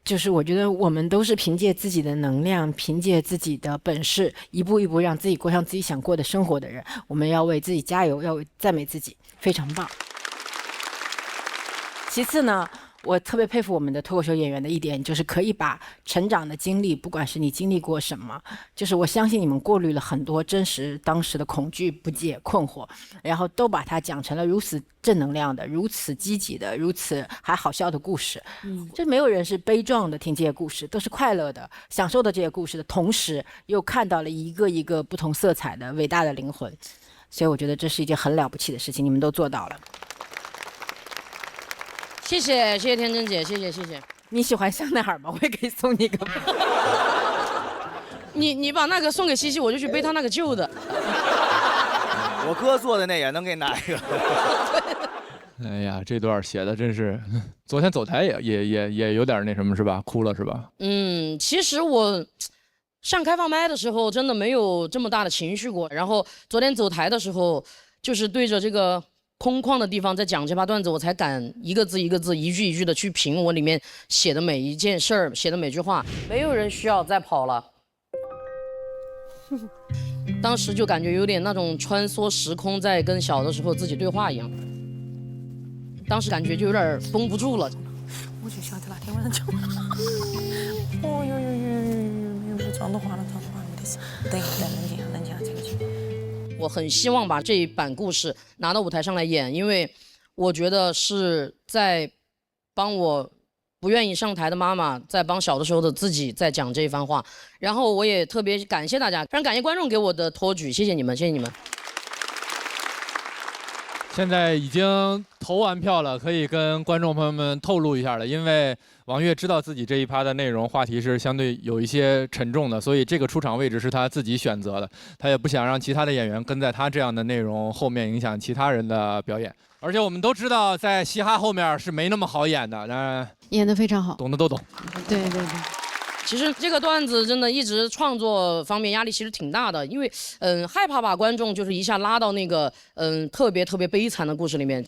就是我觉得我们都是凭借自己的能量，凭借自己的本事，一步一步让自己过上自己想过的生活的人，我们要为自己加油，要赞美自己，非常棒。其次呢，我特别佩服我们的脱口秀演员的一点，就是可以把成长的经历，不管是你经历过什么，就是我相信你们过滤了很多真实当时的恐惧、不解、困惑，然后都把它讲成了如此正能量的、如此积极的、如此还好笑的故事。就没有人是悲壮的听这些故事，都是快乐的、享受的这些故事的同时，又看到了一个一个不同色彩的伟大的灵魂。所以我觉得这是一件很了不起的事情，你们都做到了。谢谢谢谢天真姐，谢谢谢谢。你喜欢香奈儿吗？我也可以送你一个。你把那个送给西西，我就去背他那个旧的。我哥做的那也能给你拿一个。哎呀，这段写的真是，昨天走台也有点那什么是吧？哭了是吧？其实我上开放麦的时候真的没有这么大的情绪过，然后昨天走台的时候，就是对着这个空旷的地方在讲这把段子，我才敢一个字一个字、一句一句的去评我里面写的每一件事儿、写的每句话。没有人需要再跑了。当时就感觉有点那种穿梭时空，在跟小的时候自己对话一样。当时感觉就有点绷不住了。我就晓得那天晚上就，哦哟，妆都化了，没得事。等冷静下这个去。我很希望把这一版故事拿到舞台上来演，因为我觉得是在帮我不愿意上台的妈妈，在帮小的时候的自己在讲这一番话。然后我也特别感谢大家，非常感谢观众给我的托举，谢谢你们，谢谢你们。现在已经投完票了，可以跟观众朋友们透露一下了。因为王悦知道自己这一趴的内容话题是相对有一些沉重的，所以这个出场位置是他自己选择的。他也不想让其他的演员跟在他这样的内容后面影响其他人的表演。而且我们都知道，在嘻哈后面是没那么好演的。当然，演得非常好，懂的都懂。对对对。其实这个段子真的一直创作方面压力其实挺大的，因为害怕把观众就是一下拉到那个特别悲惨的故事里面。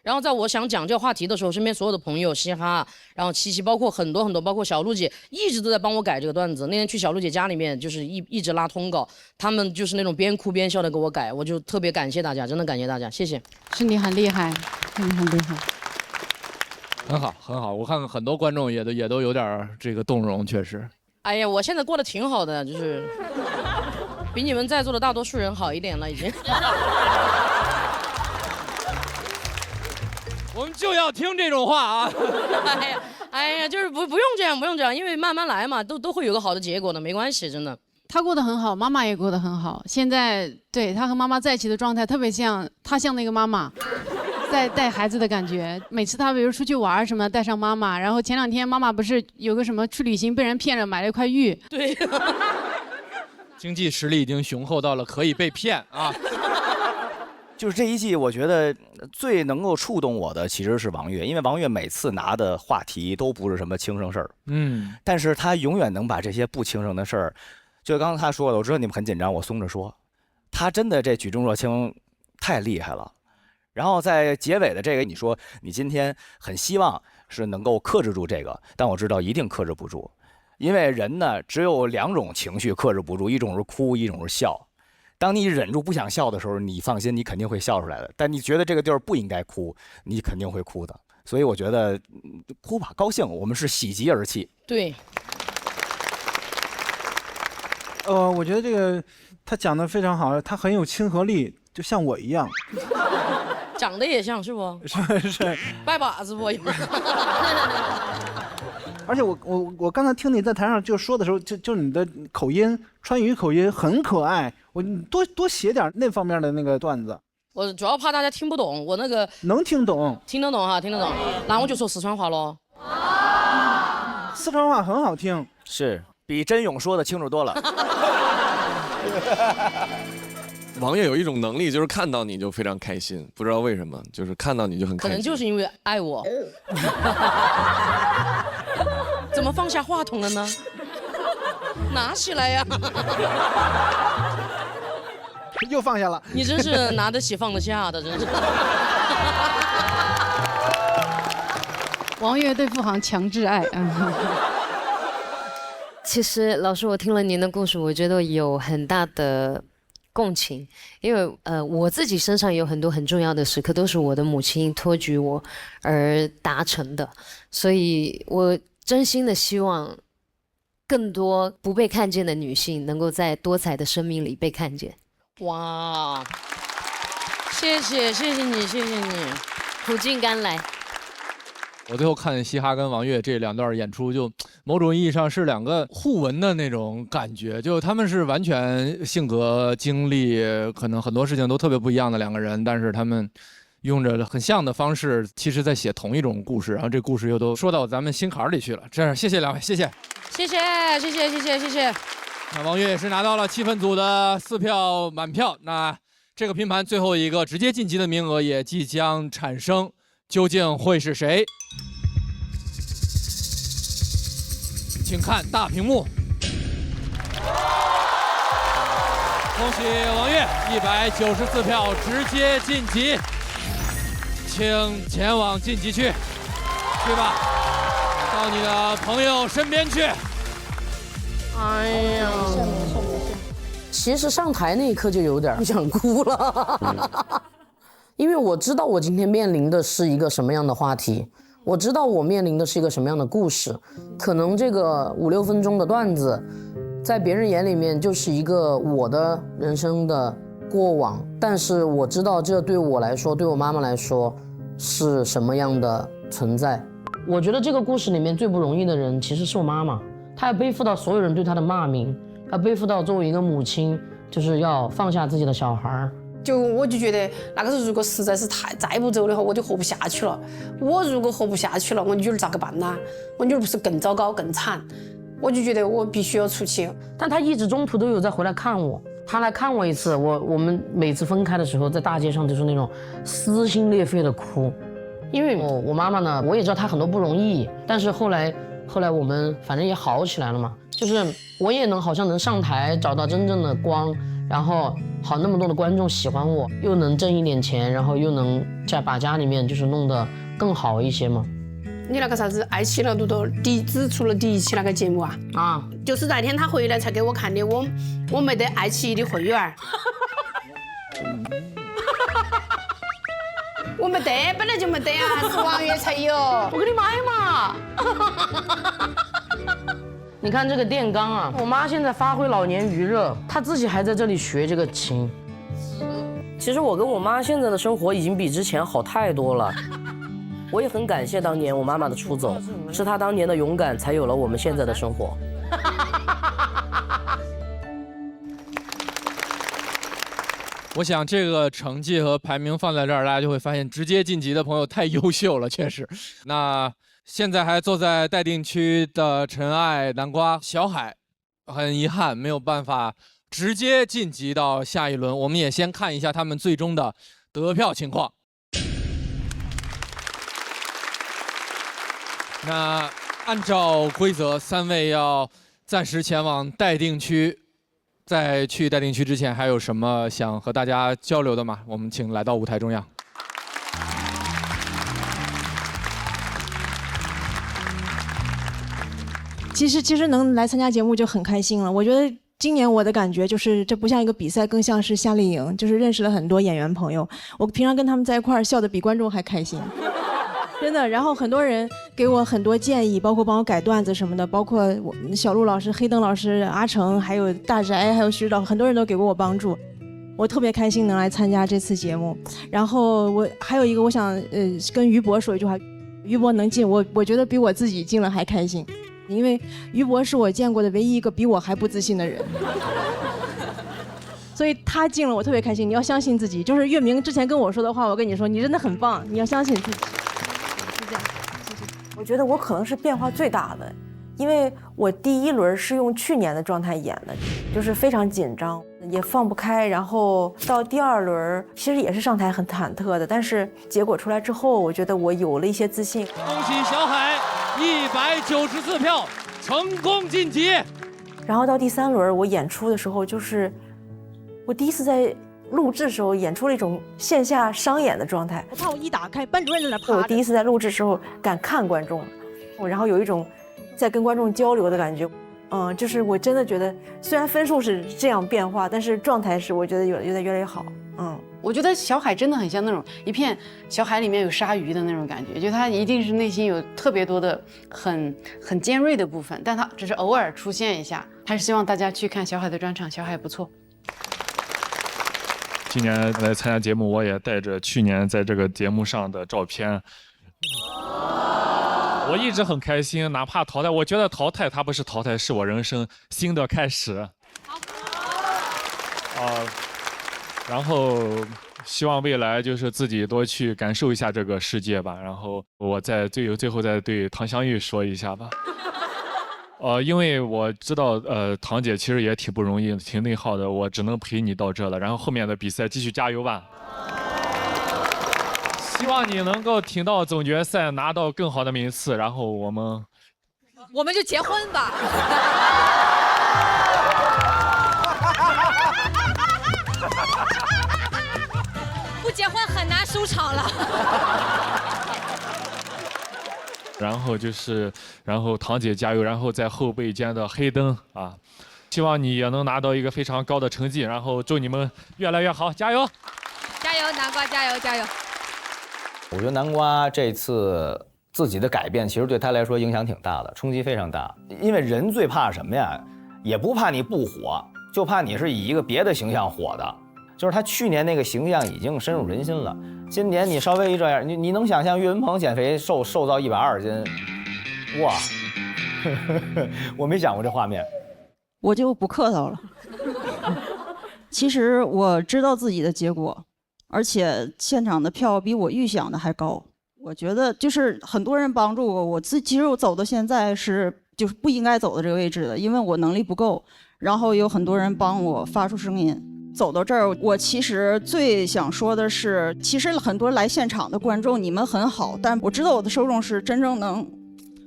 然后在我想讲这个话题的时候，身边所有的朋友嘻哈，然后七七，包括很多包括小璐姐，一直都在帮我改这个段子。那天去小璐姐家里面，就是一直拉通稿，他们就是那种边哭边笑的给我改，我就特别感谢大家，真的感谢大家，谢谢。是你很厉害，你很厉害。很好，很好，我看很多观众也都有点这个动容，确实。哎呀，我现在过得挺好的，就是比你们在座的大多数人好一点了，已经。我们就要听这种话啊！哎呀，就是不用这样，因为慢慢来嘛，都会有个好的结果的，没关系，真的。他过得很好，妈妈也过得很好。现在对他和妈妈在一起的状态，特别像他像那个妈妈。在带孩子的感觉，每次他比如出去玩什么，带上妈妈，然后前2天妈妈不是有个什么去旅行被人骗了，买了一块玉，对，经济实力已经雄厚到了可以被骗啊。就是这一季，我觉得最能够触动我的其实是王悦，因为王悦每次拿的话题都不是什么轻声事儿，但是他永远能把这些不轻声的事儿，就刚刚他说的，我知道你们很紧张，我松着说，他真的这举重若轻，太厉害了。然后在结尾的这个，你说你今天很希望是能够克制住这个，但我知道一定克制不住，因为人呢只有2种情绪克制不住，一种是哭，一种是笑。当你忍住不想笑的时候，你放心，你肯定会笑出来的。但你觉得这个地儿不应该哭，你肯定会哭的。所以我觉得哭吧，高兴，我们是喜极而泣。对。我觉得这个他讲的非常好，他很有亲和力，就像我一样。长得也像是不？是。拜把子不？而且我刚才听你在台上就说的时候，就你的口音，川渝口音很可爱。你多写点那方面的那个段子。我主要怕大家听不懂，我那个能听懂，听得懂哈，听得懂。那我就说四川话喽。四川话很好听，是比真勇说的清楚多了。王悦有一种能力，就是看到你就非常开心，不知道为什么，就是看到你就很开心。可能就是因为爱我。怎么放下话筒了呢？拿起来呀！又放下了。你真是拿得起放得下的，真是。王悦对付航强制爱。其实老师，我听了您的故事，我觉得有很大的共情，因为我自己身上有很多很重要的时刻，都是我的母亲托举我而达成的，所以我真心的希望更多不被看见的女性能够在多彩的生命里被看见。哇，谢谢你，苦尽甘来。我最后看嘻哈跟王悦这2段演出，就某种意义上是2个互文的那种感觉，就他们是完全性格、经历，可能很多事情都特别不一样的2个人，但是他们用着很像的方式，其实在写同一种故事，然后这故事又都说到咱们心坎里去了。这样，谢谢2位，谢谢。那王悦也是拿到了气氛组的4票满票，那这个拼盘最后一个直接晋级的名额也即将产生。究竟会是谁？请看大屏幕。恭喜王悦194票直接晋级，请前往晋级区，去吧，到你的朋友身边去。哎呀，其实上台那一刻就有点想哭了。因为我知道我今天面临的是一个什么样的话题，我知道我面临的是一个什么样的故事，可能这个5、6分钟的段子，在别人眼里面就是一个我的人生的过往，但是我知道这对我来说，对我妈妈来说是什么样的存在。我觉得这个故事里面最不容易的人其实是我妈妈，她要背负到所有人对她的骂名，要背负到作为一个母亲，就是要放下自己的小孩，我就觉得那个时候如果实在是再不走的话，我就活不下去了。我如果活不下去了，我女儿咋个办呢？我女儿不是更糟糕更惨？我就觉得我必须要出去。但他一直中途都有再回来看我，他来看我一次，我们每次分开的时候，在大街上就是那种撕心裂肺的哭。因为我妈妈呢，我也知道她很多不容易，但是后来我们反正也好起来了嘛，就是我也好像能上台找到真正的光，然后好那么多的观众喜欢我，又能挣一点钱，然后又能把家里面就是弄得更好一些嘛。你那个啥子爱奇艺录的只出了第1期那个节目啊？啊，就是那天他回来才给我看的，我没得爱奇艺的会员。我没得，本来就没得啊，是王月才有。我给你买嘛。你看这个电钢啊，我妈现在发挥老年余热，她自己还在这里学这个琴。其实我跟我妈现在的生活已经比之前好太多了。我也很感谢当年我妈妈的出走，是她当年的勇敢，才有了我们现在的生活。我想这个成绩和排名放在这儿，大家就会发现直接晋级的朋友太优秀了，确实。那现在还坐在待定区的陈爱、南瓜、小海，很遗憾没有办法直接晋级到下一轮。我们也先看一下他们最终的得票情况。那按照规则，3位要暂时前往待定区。在去待定区之前，还有什么想和大家交流的吗？我们请来到舞台中央。其实能来参加节目就很开心了。我觉得今年我的感觉就是，这不像一个比赛，更像是夏令营，就是认识了很多演员朋友。我平常跟他们在一块儿笑得比观众还开心。真的，然后很多人给我很多建议，包括帮我改段子什么的，包括小陆老师、黑灯老师、阿成，还有大宅，还有徐指导，很多人都给过我帮助。我特别开心能来参加这次节目。然后我还有一个，我想跟于博说一句话，于博能进，我觉得比我自己进了还开心，因为于博是我见过的唯一一个比我还不自信的人。所以他进了，我特别开心。你要相信自己，就是岳明之前跟我说的话，我跟你说，你真的很棒，你要相信自己。我觉得我可能是变化最大的，因为我第1轮是用去年的状态演的，就是非常紧张，也放不开。然后到第2轮，其实也是上台很忐忑的，但是结果出来之后，我觉得我有了一些自信。恭喜小海194票，成功晋级。然后到第3轮，我演出的时候，就是我第一次在录制时候演出了一种线下商演的状态。我怕我一打开，班主任在那趴着。我第一次在录制时候敢看观众，然后有一种在跟观众交流的感觉。就是我真的觉得，虽然分数是这样变化，但是状态是我觉得有点越来越好。我觉得小海真的很像那种一片小海里面有鲨鱼的那种感觉，就他一定是内心有特别多的很尖锐的部分，但他只是偶尔出现一下。还是希望大家去看小海的专场，小海不错。今年来参加节目，我也带着去年在这个节目上的照片。我一直很开心，哪怕淘汰，我觉得淘汰它不是淘汰，是我人生新的开始。然后希望未来就是自己多去感受一下这个世界吧。然后我再最后再对唐湘玉说一下吧。因为我知道，堂姐其实也挺不容易，挺内耗的，我只能陪你到这了。然后后面的比赛继续加油吧！希望你能够挺到总决赛，拿到更好的名次，然后我们就结婚吧。不结婚很难收场了。然后堂姐加油，然后在后备间的黑灯啊，希望你也能拿到一个非常高的成绩，然后祝你们越来越好，加油！加油，南瓜，加油，加油！我觉得南瓜这次自己的改变，其实对他来说影响挺大的，冲击非常大。因为人最怕什么呀？也不怕你不火，就怕你是以一个别的形象火的。就是他去年那个形象已经深入人心了，今年你稍微一这样，你能想象岳云鹏减肥瘦到120斤？哇，我没想过这画面。我就不客套了。其实我知道自己的结果，而且现场的票比我预想的还高。我觉得就是很多人帮助我，其实我走到现在就是不应该走到这个位置的，因为我能力不够。然后有很多人帮我发出声音，走到这儿，我其实最想说的是，其实很多来现场的观众你们很好，但我知道我的受众是真正能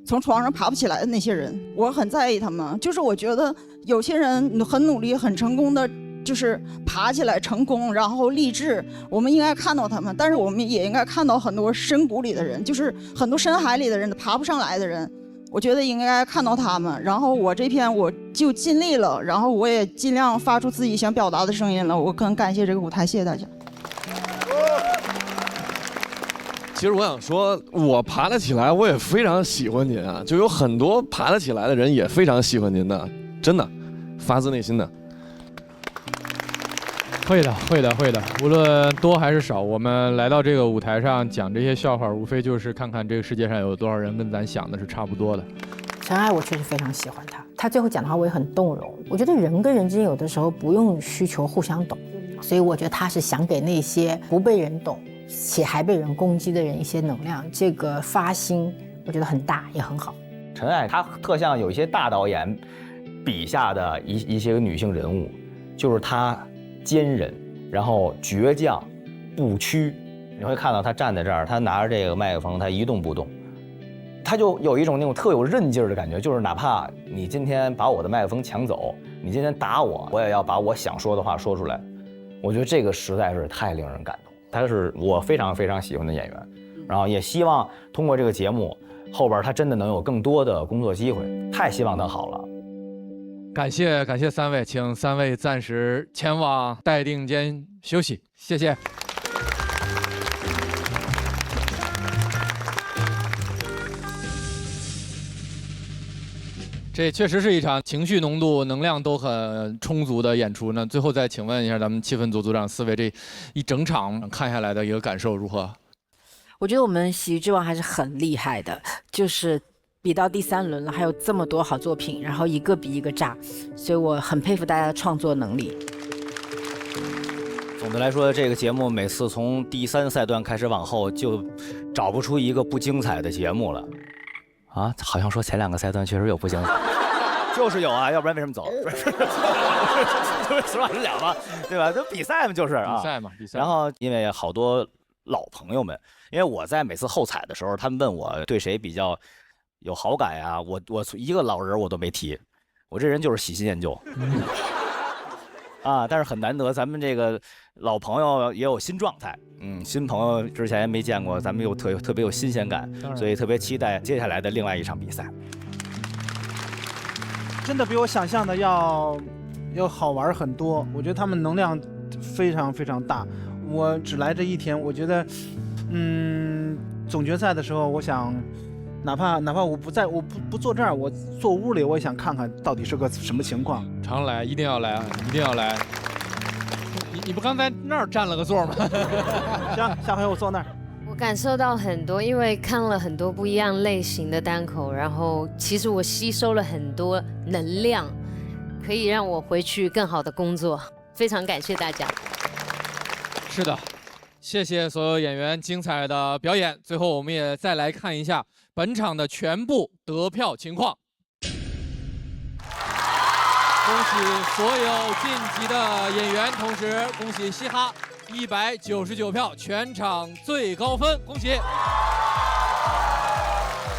从床上爬不起来的那些人，我很在意他们。就是我觉得有些人很努力很成功的就是爬起来成功，然后励志，我们应该看到他们，但是我们也应该看到很多深谷里的人，就是很多深海里的人爬不上来的人，我觉得应该看到他们。然后我这篇我就尽力了，然后我也尽量发出自己想表达的声音了，我很感谢这个舞台，谢谢大家。其实我想说，我爬得起来，我也非常喜欢您啊，就有很多爬得起来的人也非常喜欢您的，真的，发自内心的。会的，会的，会的，无论多还是少，我们来到这个舞台上讲这些笑话，无非就是看看这个世界上有多少人跟咱想的是差不多的。陈爱，我确实非常喜欢他最后讲的话我也很动容。我觉得人跟人之间有的时候不用需求互相懂，所以我觉得他是想给那些不被人懂且还被人攻击的人一些能量，这个发心我觉得很大也很好。陈爱她特像有一些大导演笔下的一些女性人物，就是她坚韧，然后倔强，不屈。你会看到她站在这儿，她拿着这个麦克风，她一动不动，她就有一种那种特有韧劲儿的感觉，就是哪怕你今天把我的麦克风抢走，你今天打我，我也要把我想说的话说出来。我觉得这个实在是太令人感动。他是我非常非常喜欢的演员，然后也希望通过这个节目后边他真的能有更多的工作机会，太希望他好了。感谢3位，请3位暂时前往待定间休息，谢谢。这确实是一场情绪浓度、能量都很充足的演出。那最后再请问一下咱们气氛组组长4位，这一整场看下来的一个感受如何？我觉得我们喜剧之王还是很厉害的，就是比到第3轮了，还有这么多好作品，然后一个比一个炸，所以我很佩服大家的创作能力。总的来说，这个节目每次从第3赛段开始往后，就找不出一个不精彩的节目了。啊，好像说前2个赛段确实有不精彩，就是有啊，要不然为什么走？实话实讲吧，对吧？就比赛嘛，就是啊，比赛嘛，比赛。然后因为好多老朋友们，因为我在每次后采的时候，他们问我对谁比较有好感呀，我一个老人我都没提，我这人就是喜新厌旧。啊，但是很难得，咱们这个老朋友也有新状态，新朋友之前没见过，咱们又特别有新鲜感，所以特别期待接下来的另外一场比赛。真的比我想象的要好玩很多，我觉得他们能量非常非常大。我只来这1天，我觉得，总决赛的时候，我想，哪怕我不坐这儿，我坐屋里，我也想看看到底是个什么情况。常来，一定要来，一定要来。你不刚才那儿占了个座吗？行，下回我坐那儿。我感受到很多，因为看了很多不一样类型的单口，然后其实我吸收了很多能量，可以让我回去更好的工作。非常感谢大家。是的，谢谢所有演员精彩的表演。最后我们也再来看一下本场的全部得票情况。恭喜所有晋级的演员，同时恭喜嘻哈199票，全场最高分，恭喜！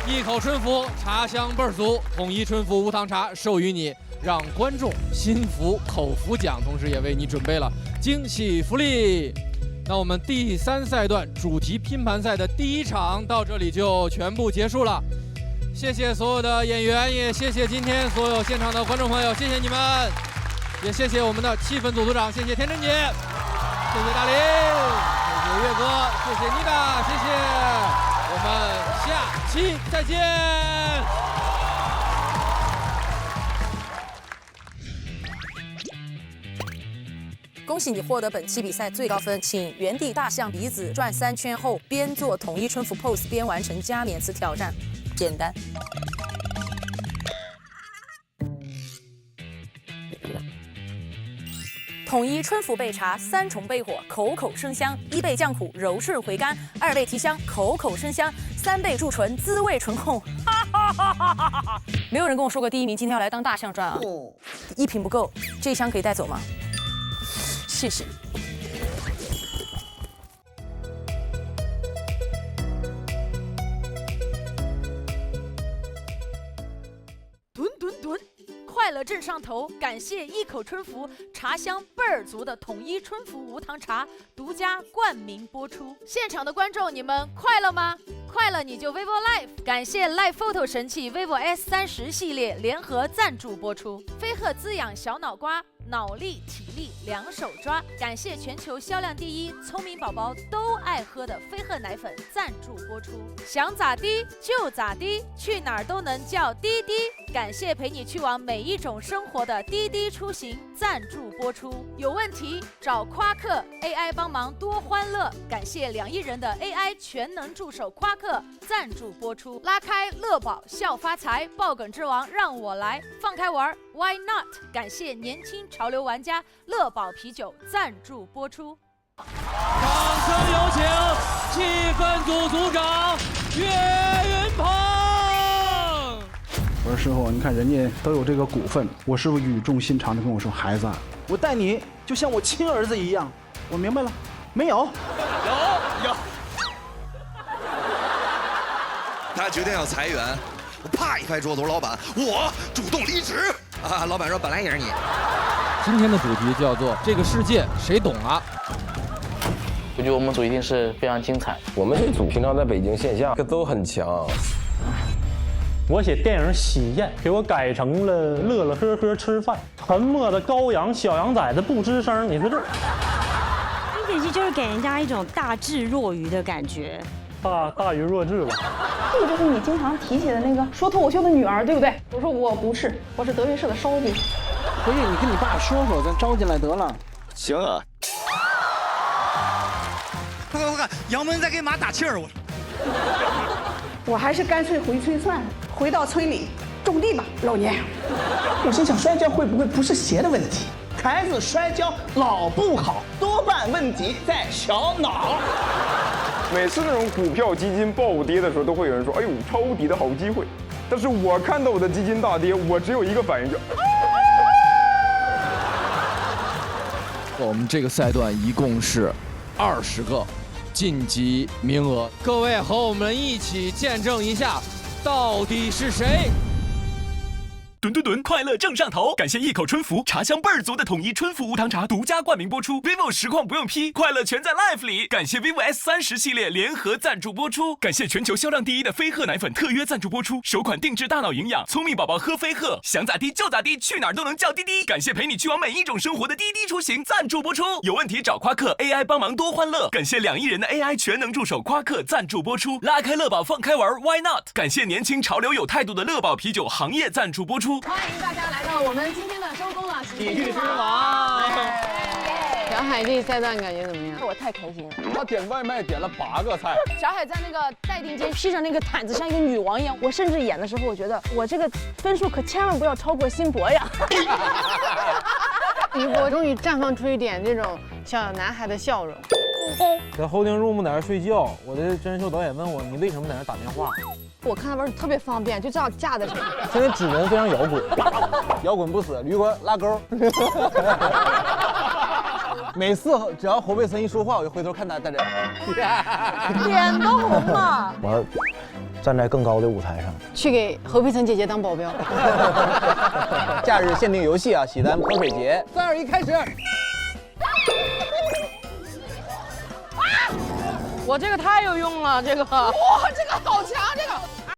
一口春福，茶香倍儿足，统一春福无糖茶授予你，让观众心服口服奖，同时也为你准备了惊喜福利。那我们第3赛段主题拼盘赛的第1场到这里就全部结束了。谢谢所有的演员，也谢谢今天所有现场的观众朋友，谢谢你们，也谢谢我们的气氛组组长，谢谢天真姐，谢谢大林，谢谢岳哥，谢谢妮达，谢谢，我们下期再见。恭喜你获得本期比赛最高分，请原地大象鼻子转3圈后，边做统一春服 pose 边完成加冕词挑战，简单。统一春福焙茶3重焙火，口口生香；1倍降苦，柔顺回甘；2倍提香，口口生香；3倍助醇，滋味醇厚。没有人跟我说过第1名今天要来当大象专啊！1瓶不够，这一箱可以带走吗？谢谢。吨，快乐正上头，感谢一口春福茶香倍儿足的统一春福无糖茶独家冠名播出。现场的观众，你们快乐吗？快乐你就 vivo Life， 感谢 Live Photo 神器 vivo S30系列联合赞助播出。飞鹤滋养小脑瓜，脑力体力两手抓，感谢全球销量第1、聪明宝宝都爱喝的飞鹤奶粉赞助播出。想咋地就咋地，去哪儿都能叫滴滴，感谢陪你去往每一种生活的滴滴出行赞助播出。有问题找夸克 AI 帮忙多欢乐，感谢2亿人的 AI 全能助手夸克赞助播出。拉开乐宝笑发财，爆梗之王让我来，放开玩 Why not？ 感谢年轻潮流玩家乐宝啤酒赞助播出。掌声有请气氛组组长岳云鹏。我说师傅，你看人家都有这个股份，我师傅语重心长的跟我说，孩子，我待你就像我亲儿子一样。我明白了，没有？有。他决定要裁员，我啪一拍桌子，我说老板，我主动离职啊！老板说本来也是你。今天的主题叫做这个世界谁懂啊？我觉得我们组一定是非常精彩。我们这组平常在北京线下都很强。我写电影《喜宴》，给我改成了乐乐呵呵吃饭。沉默的羔羊，小羊崽子不吱声。你说这冰姐姐就是给人家一种大智若愚的感觉。大愚若智吧。这个就是你经常提起的那个说脱口秀的女儿，对不对？我说我不是，我是德云社的烧饼。回去你跟你爸说说，咱招进来得了。行啊。快，杨门在给马打气儿，我还是干脆回村算了，回到村里种地吧，老年。我心想，摔跤会不会不是鞋的问题？孩子摔跤老不好，多半问题在小脑。每次那种股票基金暴跌的时候，都会有人说：“哎呦，抄底的好机会。”但是我看到我的基金大跌，我只有一个反应，就。我们这个赛段一共是20个晋级名额，各位和我们一起见证一下，到底是谁？吨，快乐正上头！感谢一口春福茶香倍儿足的统一春福无糖茶独家冠名播出。vivo 实况不用 P， 快乐全在 Life 里。感谢 vivo S30系列联合赞助播出。感谢全球销量第1的飞鹤奶粉特约赞助播出。首款定制大脑营养，聪明宝宝喝飞鹤，想咋地就咋地，去哪儿都能叫滴滴。感谢陪你去往每一种生活的滴滴出行赞助播出。有问题找夸克 AI 帮忙多欢乐。感谢2亿人的 AI 全能助手夸克赞助播出。拉开乐宝放开玩 Why not？ 感谢年轻潮流有态度的乐宝啤酒行业赞助播出。欢迎大家来到我们今天的收工了，体育之王。小海这一赛段感觉怎么样？我太开心了。他点外卖点了8个菜。小海在那个待定间披着那个毯子，像一个女王一样。我甚至演的时候，我觉得我这个分数可千万不要超过辛博呀。于博终于绽放出一点这种小男孩的笑容。在 holding room 在那睡觉，我的真人秀导演问我，你为什么在那打电话？我看他玩特别方便，就这样架在身上。现在指纹非常摇滚，摇滚不死，驴滚拉钩。每次只要侯佩岑一说话，我就回头看他在这，脸都红了。完，站在更高的舞台上，去给侯佩岑姐姐当保镖。假日限定游戏啊，喜丹泼水节。3、2、1，开始。我这个太有用了，这个哇，这个好强